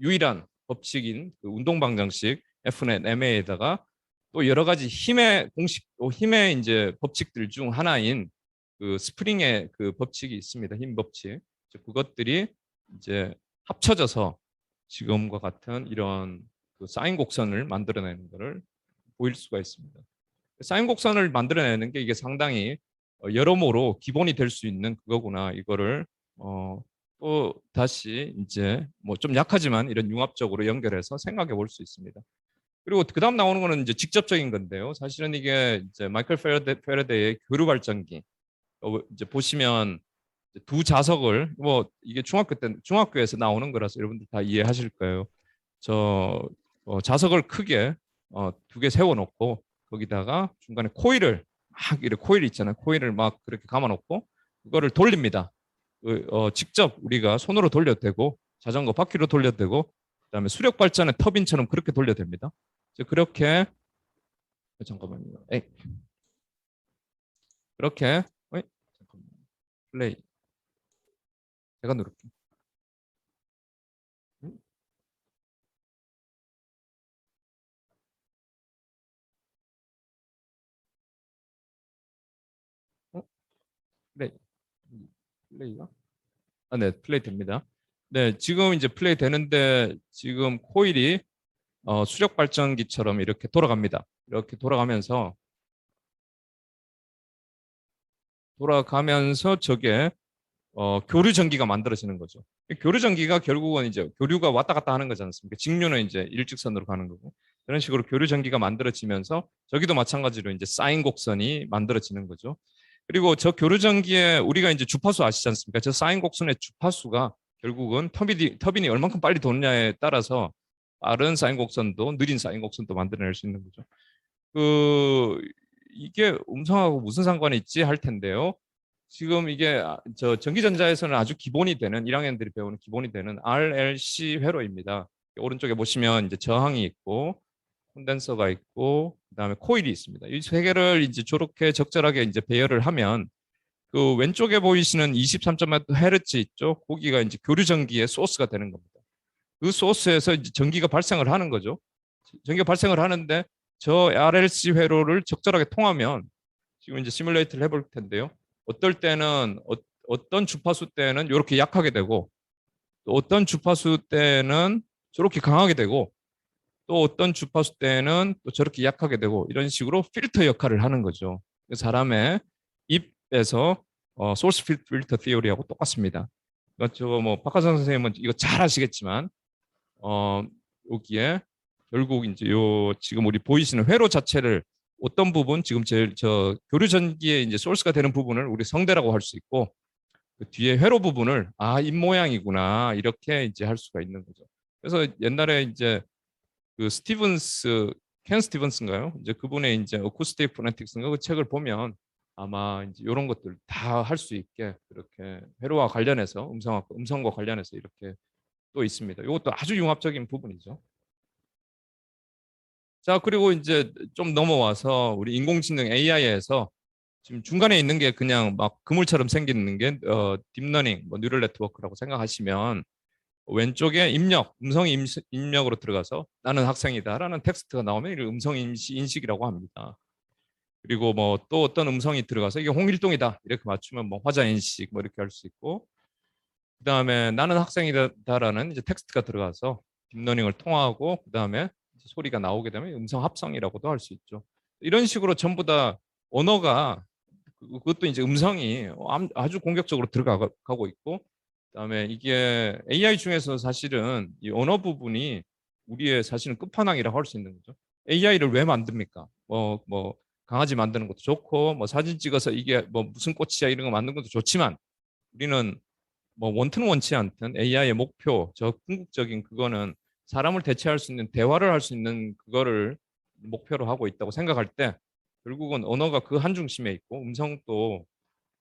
유일한 법칙인 그 운동 방정식 F는 MA에다가 또 여러 가지 힘의 공식, 또 힘의 이제 법칙들 중 하나인 그 스프링의 그 법칙이 있습니다. 힘 법칙. 그것들이 이제 합쳐져서 지금과 같은 이런 그 사인 곡선을 만들어내는 것을 보일 수가 있습니다. 사인 곡선을 만들어내는 게 이게 상당히 여러모로 기본이 될 수 있는 그거구나. 이거를 또 다시 이제 뭐 좀 약하지만 이런 융합적으로 연결해서 생각해 볼 수 있습니다. 그리고 그 다음 나오는 거는 이제 직접적인 건데요. 사실은 이게 이제 마이클 페러데이의 교류 발전기. 이제 보시면 두 자석을 뭐 이게 중학교에서 나오는 거라서 여러분들 다 이해하실 거예요. 저 자석을 크게 두 개 세워놓고 거기다가 중간에 코일을 막 이렇게 코일 있잖아요. 코일을 막 그렇게 감아놓고 그거를 돌립니다. 직접 우리가 손으로 돌려도 되고 자전거 바퀴로 돌려도 되고 그다음에 수력 발전의 터빈처럼 그렇게 돌려도 됩니다. 그렇게 잠깐만요. 그렇게 잠깐만. 플레이 제가 누를게요. 플레이 플레이가 네, 플레이 됩니다. 네, 지금 이제 플레이 되는데 지금 코일이 수력 발전기처럼 이렇게 돌아갑니다. 이렇게 돌아가면서 저게 교류 전기가 만들어지는 거죠. 교류 전기가 결국은 이제 교류가 왔다 갔다 하는 거지 않습니까? 직류는 이제 일직선으로 가는 거고 그런 식으로 교류 전기가 만들어지면서 저기도 마찬가지로 이제 사인 곡선이 만들어지는 거죠. 그리고 저 교류 전기에 우리가 이제 주파수 아시지 않습니까? 저 사인 곡선의 주파수가 결국은 터빈이 얼만큼 빨리 도느냐에 따라서 빠른 사인 곡선도 느린 사인 곡선도 만들어낼 수 있는 거죠. 이게 음성하고 무슨 상관이 있지 할 텐데요. 지금 이게 저 전기전자에서는 아주 기본이 되는 1학년들이 배우는 기본이 되는 RLC 회로입니다. 오른쪽에 보시면 이제 저항이 있고 콘덴서가 있고 그다음에 코일이 있습니다. 이 세 개를 이제 저렇게 적절하게 이제 배열을 하면 그 왼쪽에 보이시는 23.8Hz 있죠? 거기가 이제 교류 전기의 소스가 되는 겁니다. 그 소스에서 이제 전기가 발생을 하는 거죠. 전기가 발생을 하는데 저 RLC 회로를 적절하게 통하면 지금 이제 시뮬레이트를 해볼 텐데요. 어떨 때는 어떤 주파수 때는 이렇게 약하게 되고 또 어떤 주파수 때는 저렇게 강하게 되고 또 어떤 주파수 때는 또 저렇게 약하게 되고 이런 식으로 필터 역할을 하는 거죠. 사람의 입에서 소스 필터 티어리하고 똑같습니다. 그러니까 저거 뭐 박하선 선생님은 이거 잘 아시겠지만 여기에 결국 이제 요 지금 우리 보이시는 회로 자체를 어떤 부분 지금 제일 저 교류 전기의 이제 소스가 되는 부분을 우리 성대라고 할 수 있고 그 뒤에 회로 부분을 입 모양이구나 이렇게 이제 할 수가 있는 거죠. 그래서 옛날에 이제 그 켄 스티븐스인가요? 이제 그분의 이제 어쿠스틱 포네틱스인가 그 책을 보면 아마 이제 이런 것들 다 할 수 있게 그렇게 회로와 관련해서 음성과 관련해서 이렇게 또 있습니다. 이것도 아주 융합적인 부분이죠. 자, 그리고 이제 좀 넘어와서 우리 인공지능 AI에서 지금 중간에 있는 게 그냥 막 그물처럼 생기는 게 딥러닝, 뭐 뉴럴 네트워크라고 생각하시면 왼쪽에 음성 입력으로 들어가서 나는 학생이다라는 텍스트가 나오면 이걸 음성 인식이라고 합니다. 그리고 뭐 또 어떤 음성이 들어가서 이게 홍일동이다 이렇게 맞추면 뭐 화자 인식 뭐 이렇게 할 수 있고 그다음에 나는 학생이다라는 이제 텍스트가 들어가서 딥러닝을 통하고 그다음에 소리가 나오게 되면 음성 합성이라고도 할 수 있죠. 이런 식으로 전부 다 언어가 그것도 이제 음성이 아주 공격적으로 들어가고 있고 그다음에 이게 AI 중에서 사실은 이 언어 부분이 우리의 사실은 끝판왕이라고 할 수 있는 거죠. AI를 왜 만듭니까? 뭐 강아지 만드는 것도 좋고 뭐 사진 찍어서 이게 뭐 무슨 꽃이야 이런 거 만드는 것도 좋지만 우리는 뭐 원튼 원치 않든 AI의 목표, 저 궁극적인 그거는 사람을 대체할 수 있는 대화를 할 수 있는 그거를 목표로 하고 있다고 생각할 때 결국은 언어가 그 한 중심에 있고 음성도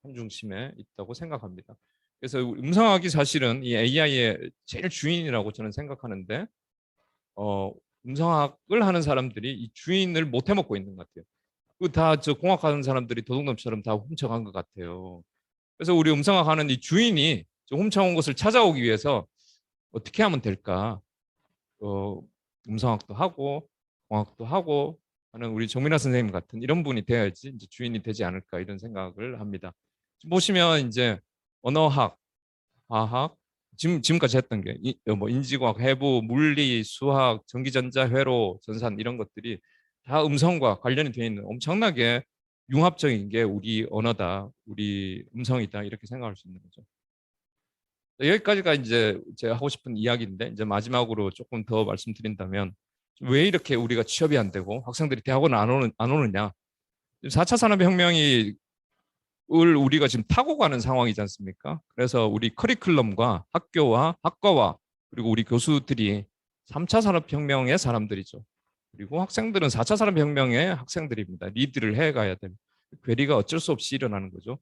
한 중심에 있다고 생각합니다. 그래서 음성학이 사실은 이 AI의 제일 주인이라고 저는 생각하는데 음성학을 하는 사람들이 이 주인을 못 해먹고 있는 것 같아요. 그 다 저 공학하는 사람들이 도둑놈처럼 다 훔쳐간 것 같아요. 그래서 우리 음성학 하는 이 주인이 저 훔쳐온 것을 찾아오기 위해서 어떻게 하면 될까? 음성학도 하고 공학도 하고 하는 우리 정민아 선생님 같은 이런 분이 돼야지 이제 주인이 되지 않을까 이런 생각을 합니다. 보시면 이제 언어학, 화학, 지금까지 했던 게 뭐 인지과학, 해부, 물리, 수학, 전기전자, 회로, 전산 이런 것들이 다 음성과 관련이 되어 있는 엄청나게 융합적인 게 우리 언어다, 우리 음성이다 이렇게 생각할 수 있는 거죠. 여기까지가 이제 제가 하고 싶은 이야기인데 이제 마지막으로 조금 더 말씀드린다면 왜 이렇게 우리가 취업이 안 되고 학생들이 대학원 안 오느냐? 4차 산업혁명이 우리가 지금 타고 가는 상황이지 않습니까? 그래서 우리 커리큘럼과 학교와 학과와 그리고 우리 교수들이 3차 산업혁명의 사람들이죠. 그리고 학생들은 4차 산업혁명의 학생들입니다. 리드를 해가야 됩니다. 괴리가 어쩔 수 없이 일어나는 거죠.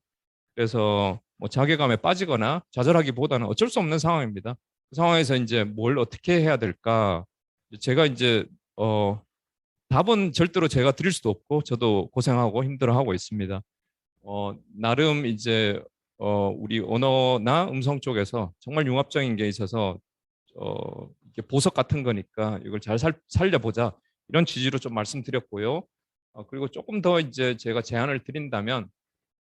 그래서 뭐 자괴감에 빠지거나 좌절하기보다는 어쩔 수 없는 상황입니다. 그 상황에서 이제 뭘 어떻게 해야 될까? 제가 이제 답은 절대로 제가 드릴 수도 없고 저도 고생하고 힘들어하고 있습니다. 나름 이제 우리 언어나 음성 쪽에서 정말 융합적인 게 있어서 이게 보석 같은 거니까 이걸 잘 살려보자 이런 취지로 좀 말씀드렸고요. 그리고 조금 더 이제 제가 제안을 드린다면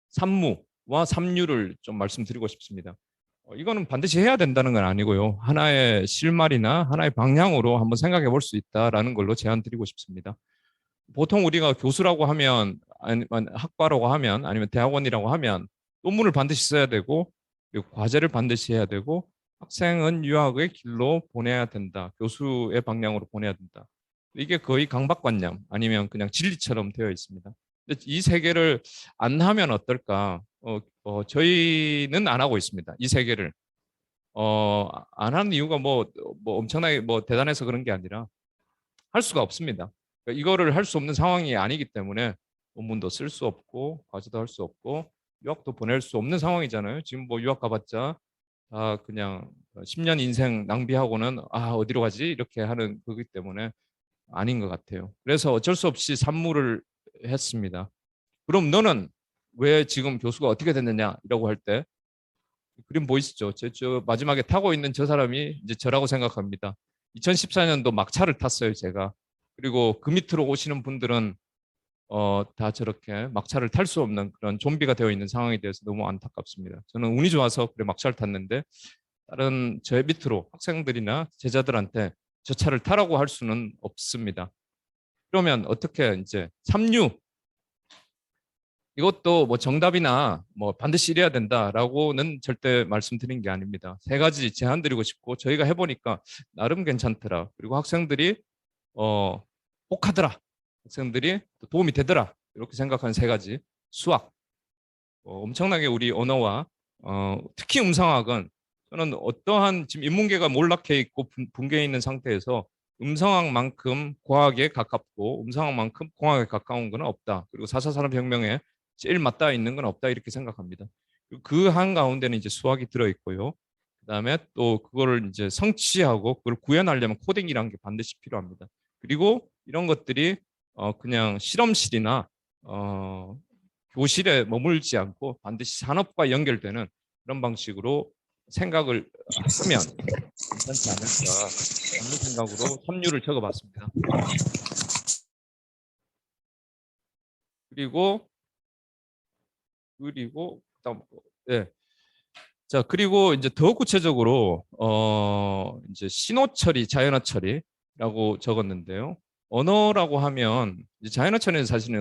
산무와 삼류를 좀 말씀드리고 싶습니다. 이거는 반드시 해야 된다는 건 아니고요. 하나의 실마리나 하나의 방향으로 한번 생각해 볼 수 있다라는 걸로 제안 드리고 싶습니다. 보통 우리가 교수라고 하면 아니면 학과라고 하면 아니면 대학원이라고 하면 논문을 반드시 써야 되고 그리고 과제를 반드시 해야 되고 학생은 유학의 길로 보내야 된다. 교수의 방향으로 보내야 된다. 이게 거의 강박관념 아니면 그냥 진리처럼 되어 있습니다. 이 세 개를 안 하면 어떨까? 저희는 안 하고 있습니다. 이 세 개를 안 하는 이유가 뭐 엄청나게 뭐 대단해서 그런 게 아니라 할 수가 없습니다. 그러니까 이거를 할 수 없는 상황이 아니기 때문에 논문도 쓸 수 없고 과제도 할 수 없고 유학도 보낼 수 없는 상황이잖아요. 지금 뭐 유학 가봤자 다 그냥 10년 인생 낭비하고는 어디로 가지 이렇게 하는 거기 때문에 아닌 것 같아요. 그래서 어쩔 수 없이 산무를 했습니다. 그럼 너는 왜 지금 교수가 어떻게 됐느냐라고 할 때 그림 보이시죠? 저 마지막에 타고 있는 저 사람이 이제 저라고 생각합니다. 2014년도 막차를 탔어요, 제가. 그리고 그 밑으로 오시는 분들은 다 저렇게 막차를 탈 수 없는 그런 좀비가 되어 있는 상황에 대해서 너무 안타깝습니다. 저는 운이 좋아서 그래 막차를 탔는데 다른 저 밑으로 학생들이나 제자들한테 저 차를 타라고 할 수는 없습니다. 그러면 어떻게 이제 삼류 이것도 뭐 정답이나 뭐 반드시 이래야 된다라고는 절대 말씀드린 게 아닙니다. 세 가지 제안 드리고 싶고 저희가 해보니까 나름 괜찮더라. 그리고 학생들이 혹하더라. 학생들이 도움이 되더라. 이렇게 생각하는 세 가지. 수학. 엄청나게 우리 언어와 특히 음성학은 저는 어떠한 지금 인문계가 몰락해 있고 붕괴해 있는 상태에서 음성학만큼 과학에 가깝고 음성학만큼 공학에 가까운 건 없다. 그리고 4차 산업혁명에 제일 맞닿아 있는 건 없다 이렇게 생각합니다. 그 한가운데는 이제 수학이 들어 있고요. 그다음에 또 그거를 이제 성취하고 그걸 구현하려면 코딩이라는 게 반드시 필요합니다. 그리고 이런 것들이 그냥 실험실이나 교실에 머물지 않고 반드시 산업과 연결되는 그런 방식으로 생각을 하면 괜찮지 않을까 하는 생각으로 삼류를 적어봤습니다. 그리고 그다음 자 그리고 이제 더 구체적으로 이제 신호 처리, 자연어 처리라고 적었는데요. 언어라고 하면 이제 자연어 처리는 사실은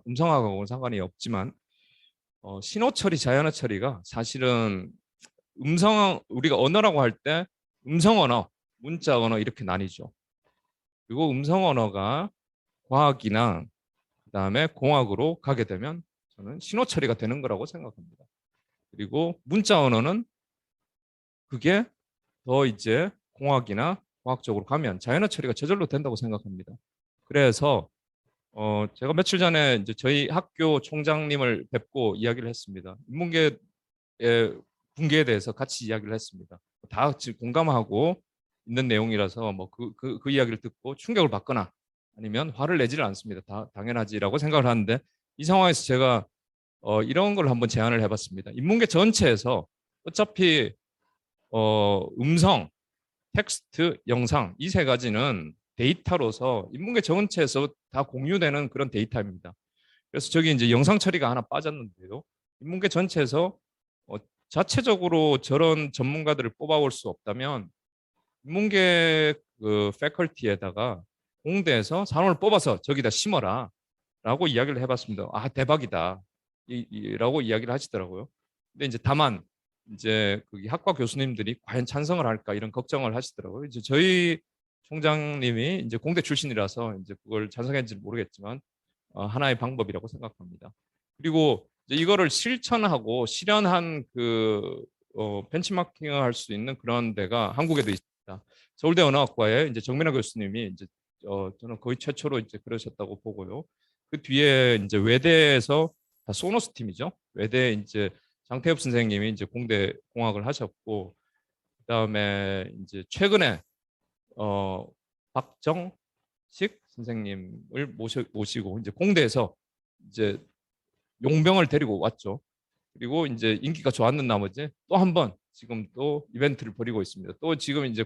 음성학하고는 상관이 없지만 신호 처리, 자연어 처리가 사실은 우리가 언어라고 할 때 음성 언어, 문자 언어 이렇게 나뉘죠. 그리고 음성 언어가 과학이나 그다음에 공학으로 가게 되면 저는 신호 처리가 되는 거라고 생각합니다. 그리고 문자 언어는 그게 더 이제 공학이나 과학적으로 가면 자연어 처리가 저절로 된다고 생각합니다. 그래서 제가 며칠 전에 이제 저희 학교 총장님을 뵙고 이야기를 했습니다. 인문계의 붕괴에 대해서 같이 이야기를 했습니다. 다 같이 공감하고 있는 내용이라서 뭐 그 이야기를 듣고 충격을 받거나 아니면 화를 내지를 않습니다. 다 당연하지라고 생각을 하는데 이 상황에서 제가 이런 걸 한번 제안을 해봤습니다. 인문계 전체에서 어차피 음성, 텍스트, 영상 이 세 가지는 데이터로서 인문계 전체에서 다 공유되는 그런 데이터입니다. 그래서 저기 이제 영상 처리가 하나 빠졌는데요. 인문계 전체에서 자체적으로 저런 전문가들을 뽑아올 수 없다면 인문계 그 패컬티에다가 공대에서 사람을 뽑아서 저기다 심어라 라고 이야기를 해봤습니다. 아 대박이다 라고 이야기를 하시더라고요. 근데 이제 다만 이제 그 학과 교수님들이 과연 찬성을 할까 이런 걱정을 하시더라고요. 이제 저희 총장님이 이제 공대 출신이라서 이제 그걸 찬성했는지 모르겠지만 하나의 방법이라고 생각합니다. 그리고 이제 이거를 실천하고 실현한 그 벤치마킹을 할 수 있는 그런 데가 한국에도 있습니다. 서울대 언어학과에 이제 정민아 교수님이 이제 저는 거의 최초로 이제 그러셨다고 보고요. 그 뒤에 이제 외대에서 다 소노스 팀이죠. 외대 이제 장태엽 선생님이 이제 공대 공학을 하셨고 그다음에 이제 최근에 박정식 선생님을 모시고 이제 공대에서 이제 용병을 데리고 왔죠. 그리고 이제 인기가 좋았는 나머지 또 한 번 지금 또 이벤트를 벌이고 있습니다. 또 지금 이제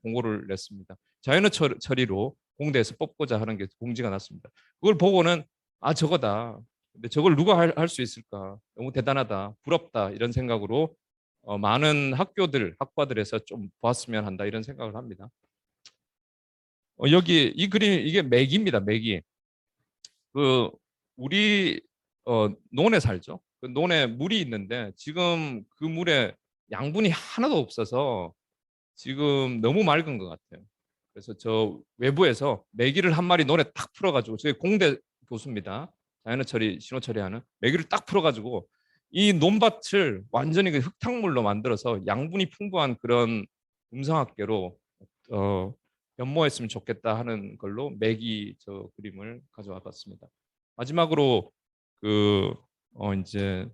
공고를 냈습니다. 자연어 처리로 공대에서 뽑고자 하는 게 공지가 났습니다. 그걸 보고는 아 저거다. 근데 저걸 누가 할 수 있을까? 너무 대단하다, 부럽다 이런 생각으로 많은 학과들에서 좀 보았으면 한다 이런 생각을 합니다. 여기 이 그림 이게 맥입니다. 맥이 그 우리 논에 살죠. 그 논에 물이 있는데 지금 그 물에 양분이 하나도 없어서 지금 너무 맑은 것 같아요. 그래서 저 외부에서 메기를 한 마리 논에 딱 풀어가지고 저희 공대 교수입니다. 자연어 처리, 신호 처리하는 메기를 딱 풀어가지고 이 논밭을 완전히 그 흙탕물로 만들어서 양분이 풍부한 그런 음성학계로 연모했으면 좋겠다 하는 걸로 메기 저 그림을 가져와 봤습니다. 마지막으로 그 이제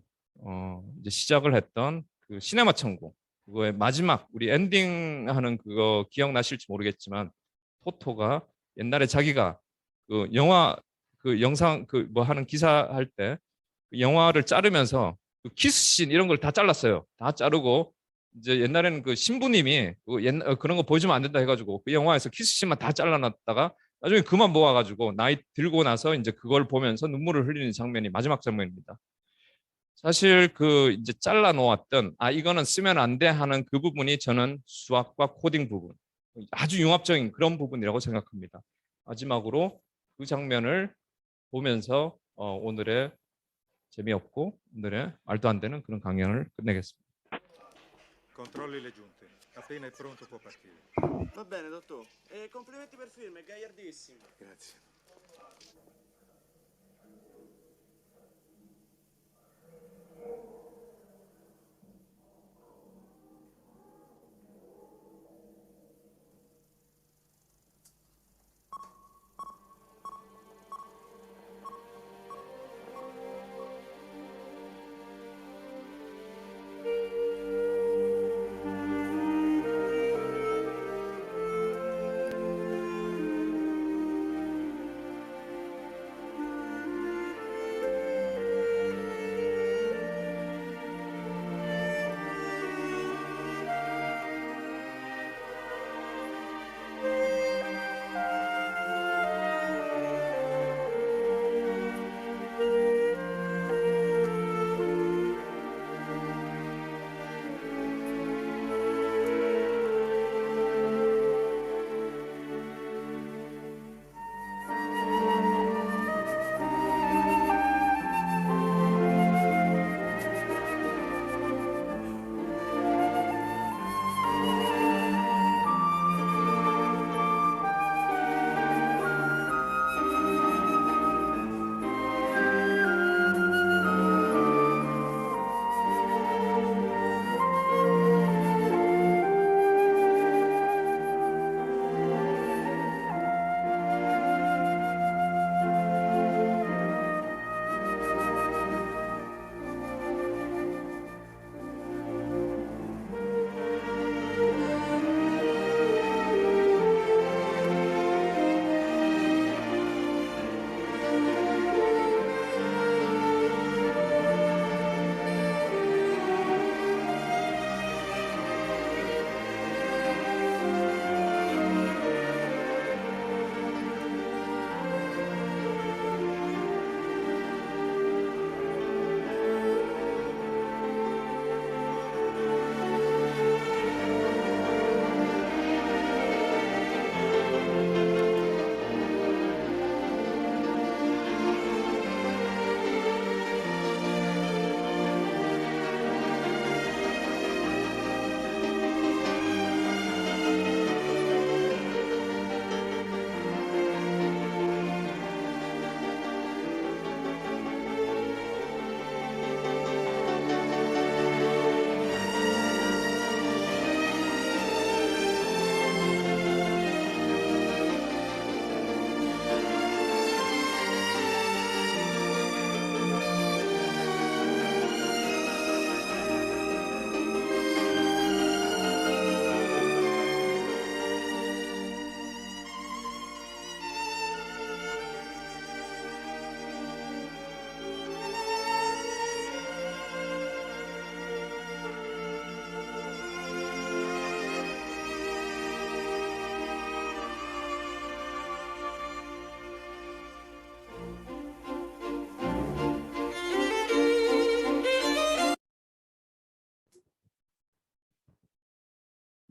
시작을 했던 그 시네마 천국 그거의 마지막 우리 엔딩 하는 그거 기억나실지 모르겠지만 토토가 옛날에 자기가 그 영화 그 영상 그 뭐 하는 기사 할 때 그 영화를 자르면서 그 키스씬 이런 걸 다 잘랐어요. 다 자르고 이제 옛날에는 그 신부님이 그런 거 보여주면 안 된다 해가지고 그 영화에서 키스씬만 다 잘라놨다가 나중에 그만 모아가지고 나이 들고 나서 이제 그걸 보면서 눈물을 흘리는 장면이 마지막 장면입니다. 사실 그 이제 잘라 놓았던 이거는 쓰면 안 돼 하는 그 부분이 저는 수학과 코딩 부분 아주 융합적인 그런 부분이라고 생각합니다. 마지막으로 그 장면을 보면서 오늘의 재미없고 오늘의 말도 안 되는 그런 강연을 끝내겠습니다. Controlli le giunte. Appena è pronto può partire. Va bene, dottor. E complimenti per il film, è gagliardissimo. Grazie.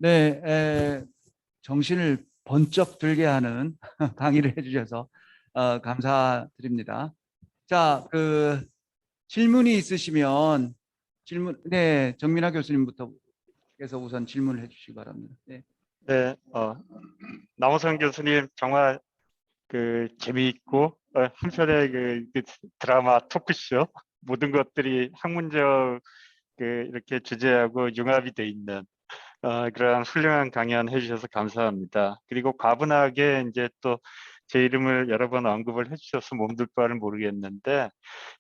네, 정신을 번쩍 들게 하는 강의를 해주셔서 감사드립니다. 자, 질문이 있으시면 네, 정민하 교수님부터 해서 우선 질문을 해주시기 바랍니다. 네. 네, 남호성 교수님 정말 재미있고 한편의 드라마 토크쇼 모든 것들이 학문적 이렇게 주제하고 융합이 돼 있는 그런 훌륭한 강연 해주셔서 감사합니다. 그리고 과분하게 이제 또 제 이름을 여러 번 언급을 해주셔서 몸둘 바를 모르겠는데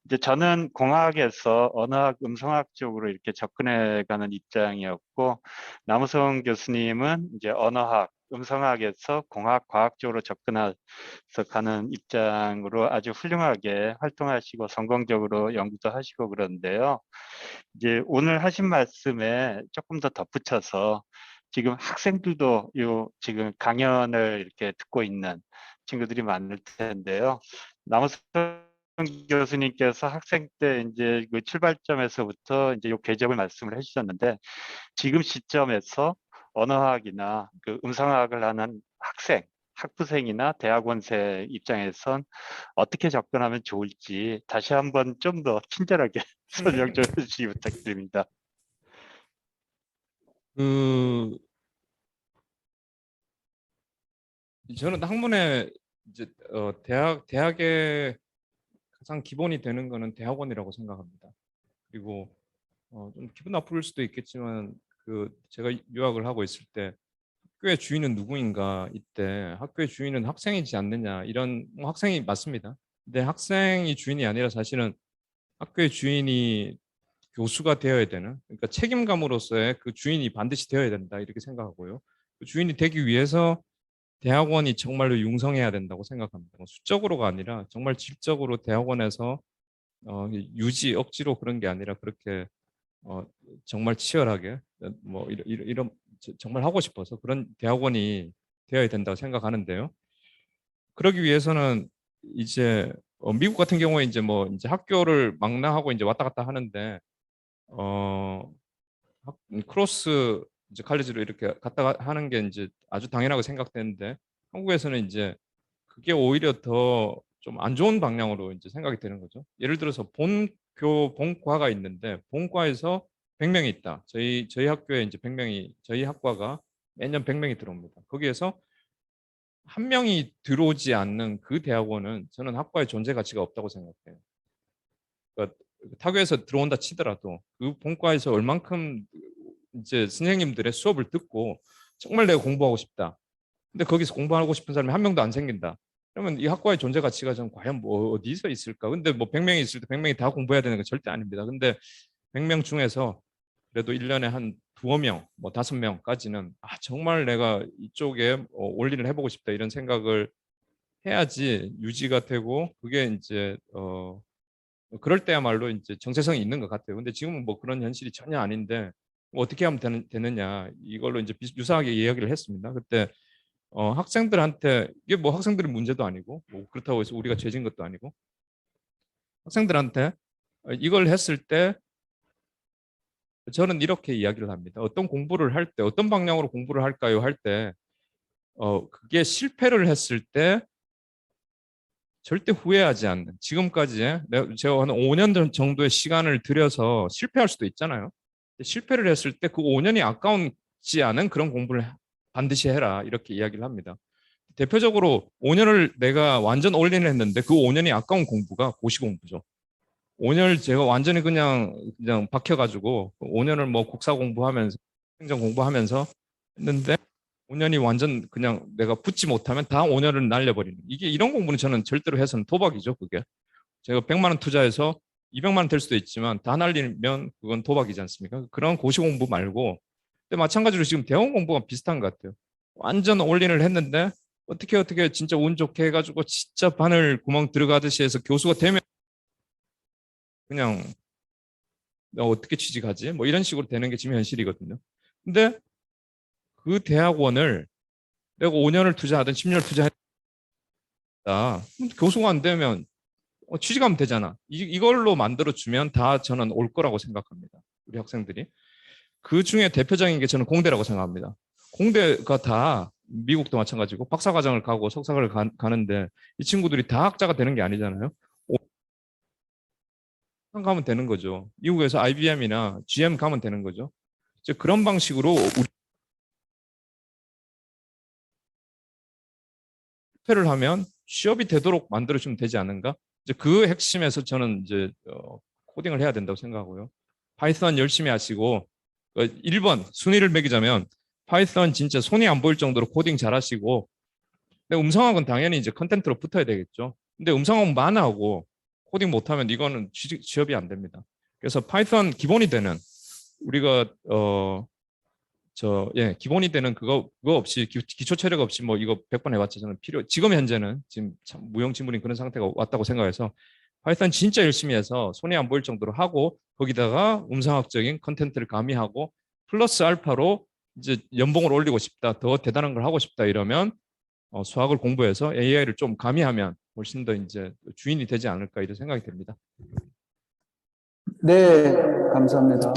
이제 저는 공학에서 언어학, 음성학 쪽으로 이렇게 접근해가는 입장이었고 남우성 교수님은 이제 언어학, 음성학에서 공학, 과학 쪽으로 접근해서 가는 입장으로 아주 훌륭하게 활동하시고 성공적으로 연구도 하시고 그런데요. 이제 오늘 하신 말씀에 조금 더 덧붙여서 지금 학생들도 지금 강연을 이렇게 듣고 있는 친구들이 많을 텐데요. 남우성 교수님께서 학생 때 이제 그 출발점에서부터 이제 요 궤적을 말씀을 해주셨는데 지금 시점에서 언어학이나 음성학을 하는 학부생이나 대학원생 입장에선 어떻게 접근하면 좋을지 다시 한번 좀 더 친절하게 설명 좀 해주시기 부탁드립니다. 저는 학문의 이제 대학의 가장 기본이 되는 거는 대학원이라고 생각합니다. 그리고 좀 기분 나쁠 수도 있겠지만 제가 유학을 하고 있을 때 학교의 주인은 누구인가, 이때 학교의 주인은 학생이지 않느냐, 이런 학생이 맞습니다. 근데 학생이 주인이 아니라 사실은 학교의 주인이 교수가 되어야 되는, 그러니까 책임감으로서의 그 주인이 반드시 되어야 된다, 이렇게 생각하고요. 그 주인이 되기 위해서 대학원이 정말로 융성해야 된다고 생각합니다. 수적으로가 아니라 정말 질적으로 대학원에서 유지, 억지로 그런 게 아니라 그렇게 정말 치열하게 이런 정말 하고 싶어서 그런 대학원이 되어야 된다고 생각하는데요. 그러기 위해서는 이제 미국 같은 경우에 이제 이제 학교를 망라하고 이제 왔다 갔다 하는데 크로스 이제 칼리지로 이렇게 갔다 하는 게 이제 아주 당연하게 생각되는데 한국에서는 이제 그게 오히려 더 좀 안 좋은 방향으로 이제 생각이 되는 거죠. 예를 들어서 본과가 있는데 본과에서 100명이 있다. 저희 학교에 이제 100명이, 저희 학과가 매년 100명이 들어옵니다. 거기에서 한 명이 들어오지 않는 그 대학원은 저는 학과의 존재 가치가 없다고 생각해요. 그러니까 타교에서 들어온다 치더라도 그 본과에서 얼만큼 이제 선생님들의 수업을 듣고 정말 내가 공부하고 싶다. 근데 거기서 공부하고 싶은 사람이 한 명도 안 생긴다. 그러면 이 학과의 존재 가치가 좀 과연 어디서 있을까? 근데 100명이 있을 때 100명이 다 공부해야 되는 건 절대 아닙니다. 근데 100명 중에서 그래도 1년에 한 2명, 5명까지는 정말 내가 이쪽에 올인을 해보고 싶다, 이런 생각을 해야지 유지가 되고, 그게 이제 그럴 때야말로 이제 정체성이 있는 것 같아요. 근데 지금은 그런 현실이 전혀 아닌데 어떻게 하면 되느냐, 이걸로 이제 유사하게 이야기를 했습니다. 그때 학생들한테, 이게 학생들의 문제도 아니고 그렇다고 해서 우리가 죄진 것도 아니고, 학생들한테 이걸 했을 때 저는 이렇게 이야기를 합니다. 어떤 공부를 할 때, 어떤 방향으로 공부를 할까요? 할 때, 그게 실패를 했을 때 절대 후회하지 않는, 지금까지 제가 한 5년 정도의 시간을 들여서 실패할 수도 있잖아요. 실패를 했을 때 그 5년이 아까운지 않은 그런 공부를 반드시 해라, 이렇게 이야기를 합니다. 대표적으로 5년을 내가 완전 올인을 했는데 그 5년이 아까운 공부가 고시 공부죠. 5년을 제가 완전히 그냥 박혀가지고 5년을 국사 공부하면서 행정 공부하면서 했는데 5년이 완전 그냥 내가 붙지 못하면 다 5년을 날려버리는, 이런 공부는 저는 절대로 해서는 도박이죠. 그게 제가 100만 원 투자해서 200만 원 될 수도 있지만 다 날리면 그건 도박이지 않습니까? 그런 고시 공부 말고, 근데 마찬가지로 지금 대학원 공부가 비슷한 것 같아요. 완전 올인을 했는데 어떻게 진짜 운 좋게 해가지고 진짜 바늘 구멍 들어가듯이 해서 교수가 되면 그냥 어떻게 취직하지? 이런 식으로 되는 게 지금 현실이거든요. 근데 그 대학원을 내가 5년을 투자하든 10년을 투자했다, 교수가 안 되면 취직하면 되잖아. 이걸로 만들어주면 다 저는 올 거라고 생각합니다. 우리 학생들이. 그 중에 대표적인 게 저는 공대라고 생각합니다. 공대가 다 미국도 마찬가지고 박사과정을 가고 석사를 가는데 이 친구들이 다 학자가 되는 게 아니잖아요. 가면 되는 거죠. 미국에서 IBM이나 GM 가면 되는 거죠. 이제 그런 방식으로 우리를 하면 취업이 되도록 만들어주면 되지 않는가? 이제 그 핵심에서 저는 이제 코딩을 해야 된다고 생각하고요. 파이썬 열심히 하시고 1번 순위를 매기자면 파이썬 진짜 손이 안 보일 정도로 코딩 잘하시고, 근데 음성학은 당연히 이제 컨텐츠로 붙어야 되겠죠. 근데 음성학 만하고 코딩 못하면 이거는 취업이 안 됩니다. 그래서 파이썬 기본이 되는 우리가 기본이 되는 그거 없이 기초 체력 없이 뭐 이거 100번 해봤자 저는 지금 현재는 지금 참 무용지물인 그런 상태가 왔다고 생각해서 파이썬 진짜 열심히 해서 손이 안 보일 정도로 하고 거기다가 음성학적인 컨텐츠를 가미하고 플러스 알파로 이제 연봉을 올리고 싶다, 더 대단한 걸 하고 싶다 이러면 수학을 공부해서 AI를 좀 가미하면 훨씬 더 이제 주인이 되지 않을까 이런 생각이 듭니다. 네, 감사합니다.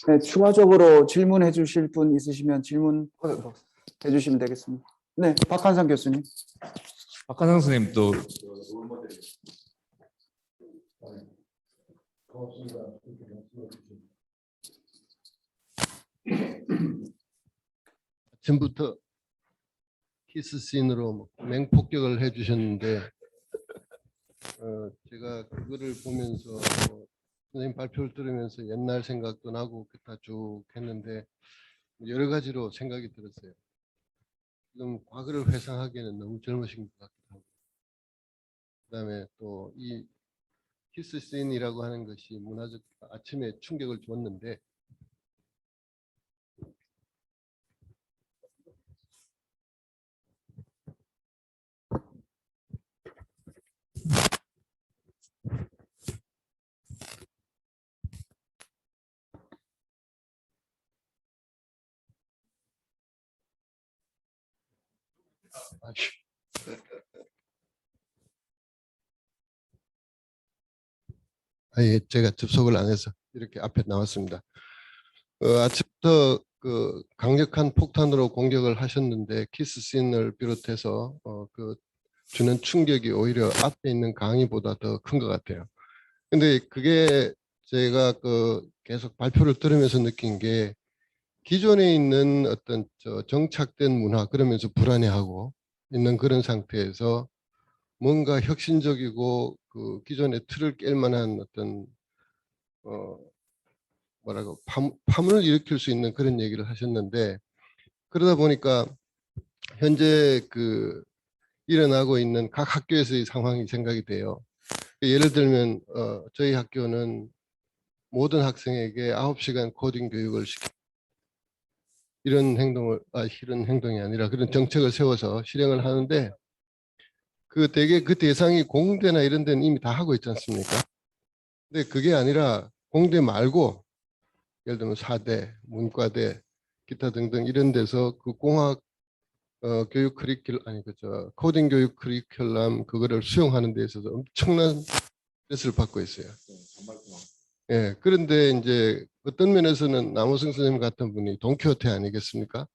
네, 추가적으로 질문해 주실 분 있으시면 질문해 주시면 되겠습니다. 네, 박한상 교수님. 박한상 선생님도 아침부터 키스씬으로 맹폭격을 해주셨는데 제가 그거를 보면서 선생님 발표를 들으면서 옛날 생각도 나고 다 쭉 했는데 여러 가지로 생각이 들었어요. 지금 과거를 회상하기에는 너무 젊으신 것 같기도 하고, 그다음에 또 이 키스씬이라고 하는 것이 문화적 아침에 충격을 줬는데 제가 접속을 안 해서 이렇게 앞에 나왔습니다. 아침부터 그 강력한 폭탄으로 공격을 하셨는데 키스씬을 비롯해서 그 주는 충격이 오히려 앞에 있는 강의보다 더 큰 것 같아요. 근데 그게 제가 그 계속 발표를 들으면서 느낀 게 기존에 있는 어떤 정착된 문화, 그러면서 불안해하고 있는 그런 상태에서 뭔가 혁신적이고 그 기존의 틀을 깰 만한 어떤 뭐라고 파문을 일으킬 수 있는 그런 얘기를 하셨는데, 그러다 보니까 현재 그 일어나고 있는 각 학교에서의 상황이 생각이 돼요. 예를 들면 저희 학교는 모든 학생에게 9시간 코딩 교육을 이런 행동이 아니라 그런 정책을 세워서 실행을 하는데, 그 대개 그 대상이 공대나 이런 데는 이미 다 하고 있지 않습니까? 근데 그게 아니라 공대 말고 예를 들면 사대, 문과대, 기타 등등 이런 데서 그 공학 교육 코딩 교육 커리큘럼 그거를 수용하는 데 있어서 엄청난 스트레스를 받고 있어요. 예, 그런데 이제 어떤 면에서는 남호승 선생님 같은 분이 돈키호테 아니겠습니까?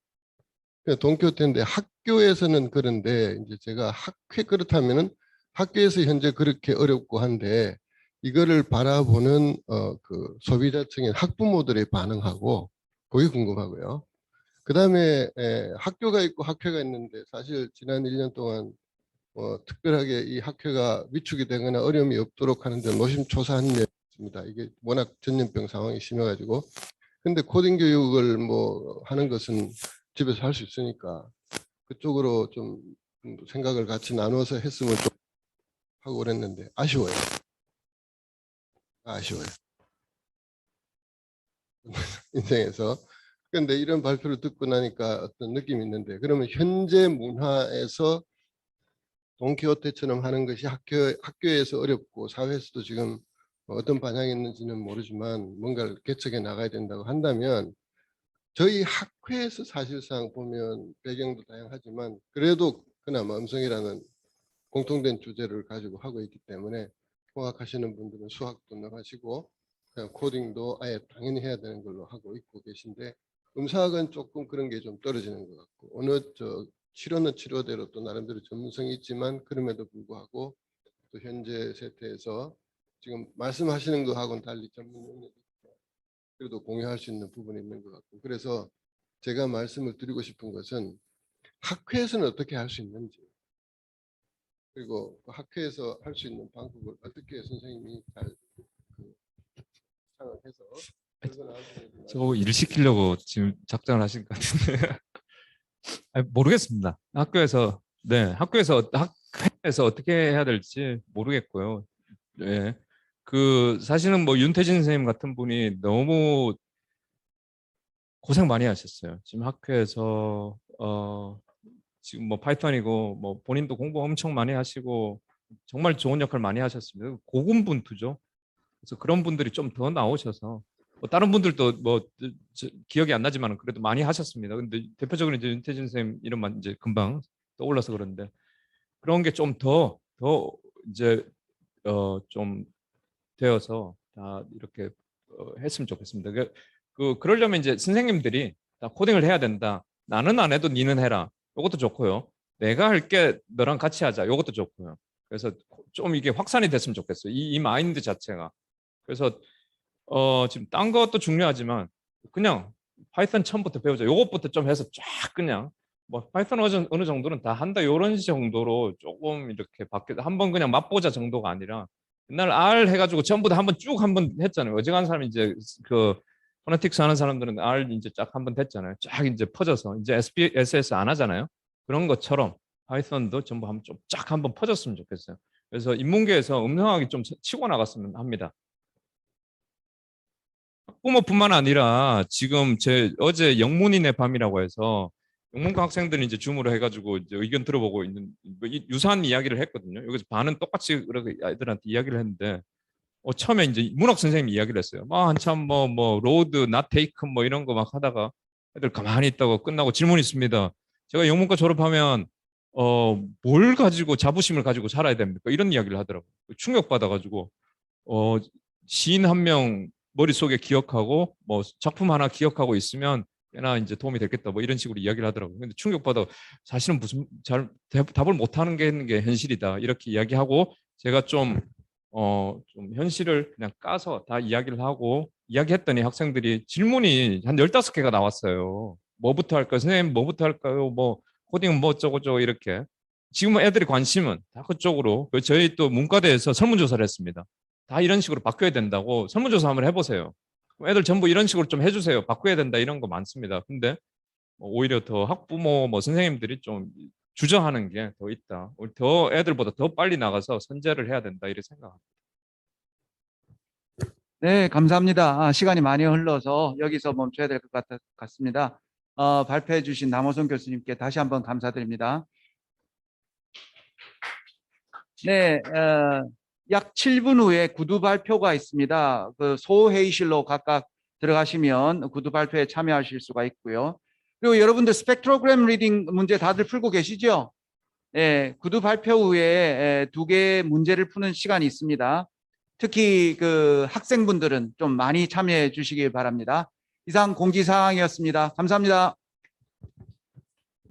돈키호테인데 학교에서는 그런데 이제 제가 그렇다면은 학교에서 현재 그렇게 어렵고 한데 이거를 바라보는 그 소비자층인 학부모들의 반응하고 그게 궁금하고요. 그 다음에 학교가 있고 학회가 있는데 사실 지난 1년 동안 특별하게 이 학회가 위축이 되거나 어려움이 없도록 하는 데 노심초사한 면이 있습니다. 이게 워낙 전염병 상황이 심해가지고. 근데 코딩 교육을 뭐 하는 것은 집에서 할 수 있으니까 그쪽으로 좀 생각을 같이 나눠서 했으면 좀 하고 그랬는데 아쉬워요. 인생에서. 그런데 이런 발표를 듣고 나니까 어떤 느낌이 있는데, 그러면 현재 문화에서 돈키호테처럼 하는 것이 학교에서 어렵고 사회에서도 지금 어떤 반향이 있는지는 모르지만 뭔가를 개척해 나가야 된다고 한다면 저희 학회에서 사실상 보면 배경도 다양하지만 그래도 그나마 음성이라는 공통된 주제를 가지고 하고 있기 때문에 통학하시는 분들은 수학도 나가시고 그냥 코딩도 아예 당연히 해야 되는 걸로 하고 있고 계신데, 음사학은 조금 그런 게 좀 떨어지는 것 같고 어느 치료는 치료대로 또 나름대로 전문성이 있지만 그럼에도 불구하고 또 현재 세태에서 지금 말씀하시는 거하고는 달리 전문 능력이 그래도 공유할 수 있는 부분이 있는 것 같고 그래서 제가 말씀을 드리고 싶은 것은 학회에서는 어떻게 할 수 있는지 그리고 그 학회에서 할 수 있는 방법을 어떻게 선생님이 잘 상황해서 저 일 시키려고 지금 작전을 하신 것 같은데 아니, 모르겠습니다. 학교에서 어떻게 해야 될지 모르겠고요. 예. 그 사실은 뭐 윤태진 선생님 같은 분이 너무 고생 많이 하셨어요. 지금 학교에서 지금 뭐 파이썬이고 뭐 본인도 공부 엄청 많이 하시고 정말 좋은 역할 많이 하셨습니다. 고군분투죠. 그래서 그런 분들이 좀 더 나오셔서 뭐 다른 분들도 뭐 기억이 안 나지만 그래도 많이 하셨습니다. 근데 대표적으로 이제 윤태진 선생님 이름만 이제 금방 떠올라서 그런데 그런 게 좀 더 이제 좀 되어서 다 이렇게 했으면 좋겠습니다. 그러려면 이제 선생님들이 다 코딩을 해야 된다. 나는 안 해도 니는 해라. 이것도 좋고요. 내가 할게 너랑 같이 하자. 이것도 좋고요. 그래서 좀 이게 확산이 됐으면 좋겠어요. 이 마인드 자체가. 그래서 지금 딴 것도 중요하지만 그냥 파이썬 처음부터 배우자. 이것부터 좀 해서 쫙 그냥 뭐 파이썬 어느 정도는 다 한다. 이런 정도로 조금 이렇게 한번 그냥 맛보자 정도가 아니라 옛날 R 해가지고 전부 다 한번 쭉 한번 했잖아요. 어지간한 사람이 이제 그 포네틱스 하는 사람들은 R 이제 쫙 한번 됐잖아요. 쫙 이제 퍼져서 이제 SPSS 안 하잖아요. 그런 것처럼 파이썬도 전부 한번 좀 쫙 한번 퍼졌으면 좋겠어요. 그래서 인문계에서 음성학이 좀 치고 나갔으면 합니다. 학부모뿐만 아니라 지금 어제 영문인의 밤이라고 해서 영문과 학생들이 이제 줌으로 해가지고 이제 의견 들어보고 있는 뭐 유사한 이야기를 했거든요. 여기서 반은 똑같이 그렇게 애들한테 이야기를 했는데 처음에 이제 문학 선생님이 이야기를 했어요. 막 한참 뭐 로드, not taken 뭐 이런 거 막 하다가 애들 가만히 있다고 끝나고 질문 있습니다. 제가 영문과 졸업하면 뭘 가지고 자부심을 가지고 살아야 됩니까? 이런 이야기를 하더라고요. 충격받아가지고 시인 한 명 머릿속에 기억하고 뭐 작품 하나 기억하고 있으면 꽤나 이제 도움이 되겠다 뭐 이런 식으로 이야기를 하더라고요. 근데 충격받아 사실은 무슨 잘 답을 못 하는 게 현실이다 이렇게 이야기하고 제가 좀 현실을 그냥 까서 다 이야기를 하고 이야기했더니 학생들이 질문이 한 15개가 나왔어요. 뭐부터 할까요? 선생님 뭐부터 할까요? 뭐 코딩은 뭐 어쩌고저쩌고 이렇게. 지금 애들이 관심은 다 그쪽으로 저희 또 문과대에서 설문조사를 했습니다. 다 이런 식으로 바뀌어야 된다고 설문조사 한번 해보세요. 애들 전부 이런 식으로 좀 해주세요. 바꿔야 된다 이런 거 많습니다. 근데 오히려 더 학부모 뭐 선생님들이 좀 주저하는 게 더 있다. 더 애들보다 더 빨리 나가서 선제를 해야 된다 이렇게 생각합니다. 네, 감사합니다. 시간이 많이 흘러서 여기서 멈춰야 될 것 같습니다. 발표해 주신 남호성 교수님께 다시 한번 감사드립니다. 네, 약 7분 후에 구두 발표가 있습니다. 그 소회의실로 각각 들어가시면 구두 발표에 참여하실 수가 있고요. 그리고 여러분들 스펙트로그램 리딩 문제 다들 풀고 계시죠? 네, 구두 발표 후에 2개 문제를 푸는 시간이 있습니다. 특히 그 학생분들은 좀 많이 참여해 주시기 바랍니다. 이상 공지사항이었습니다. 감사합니다.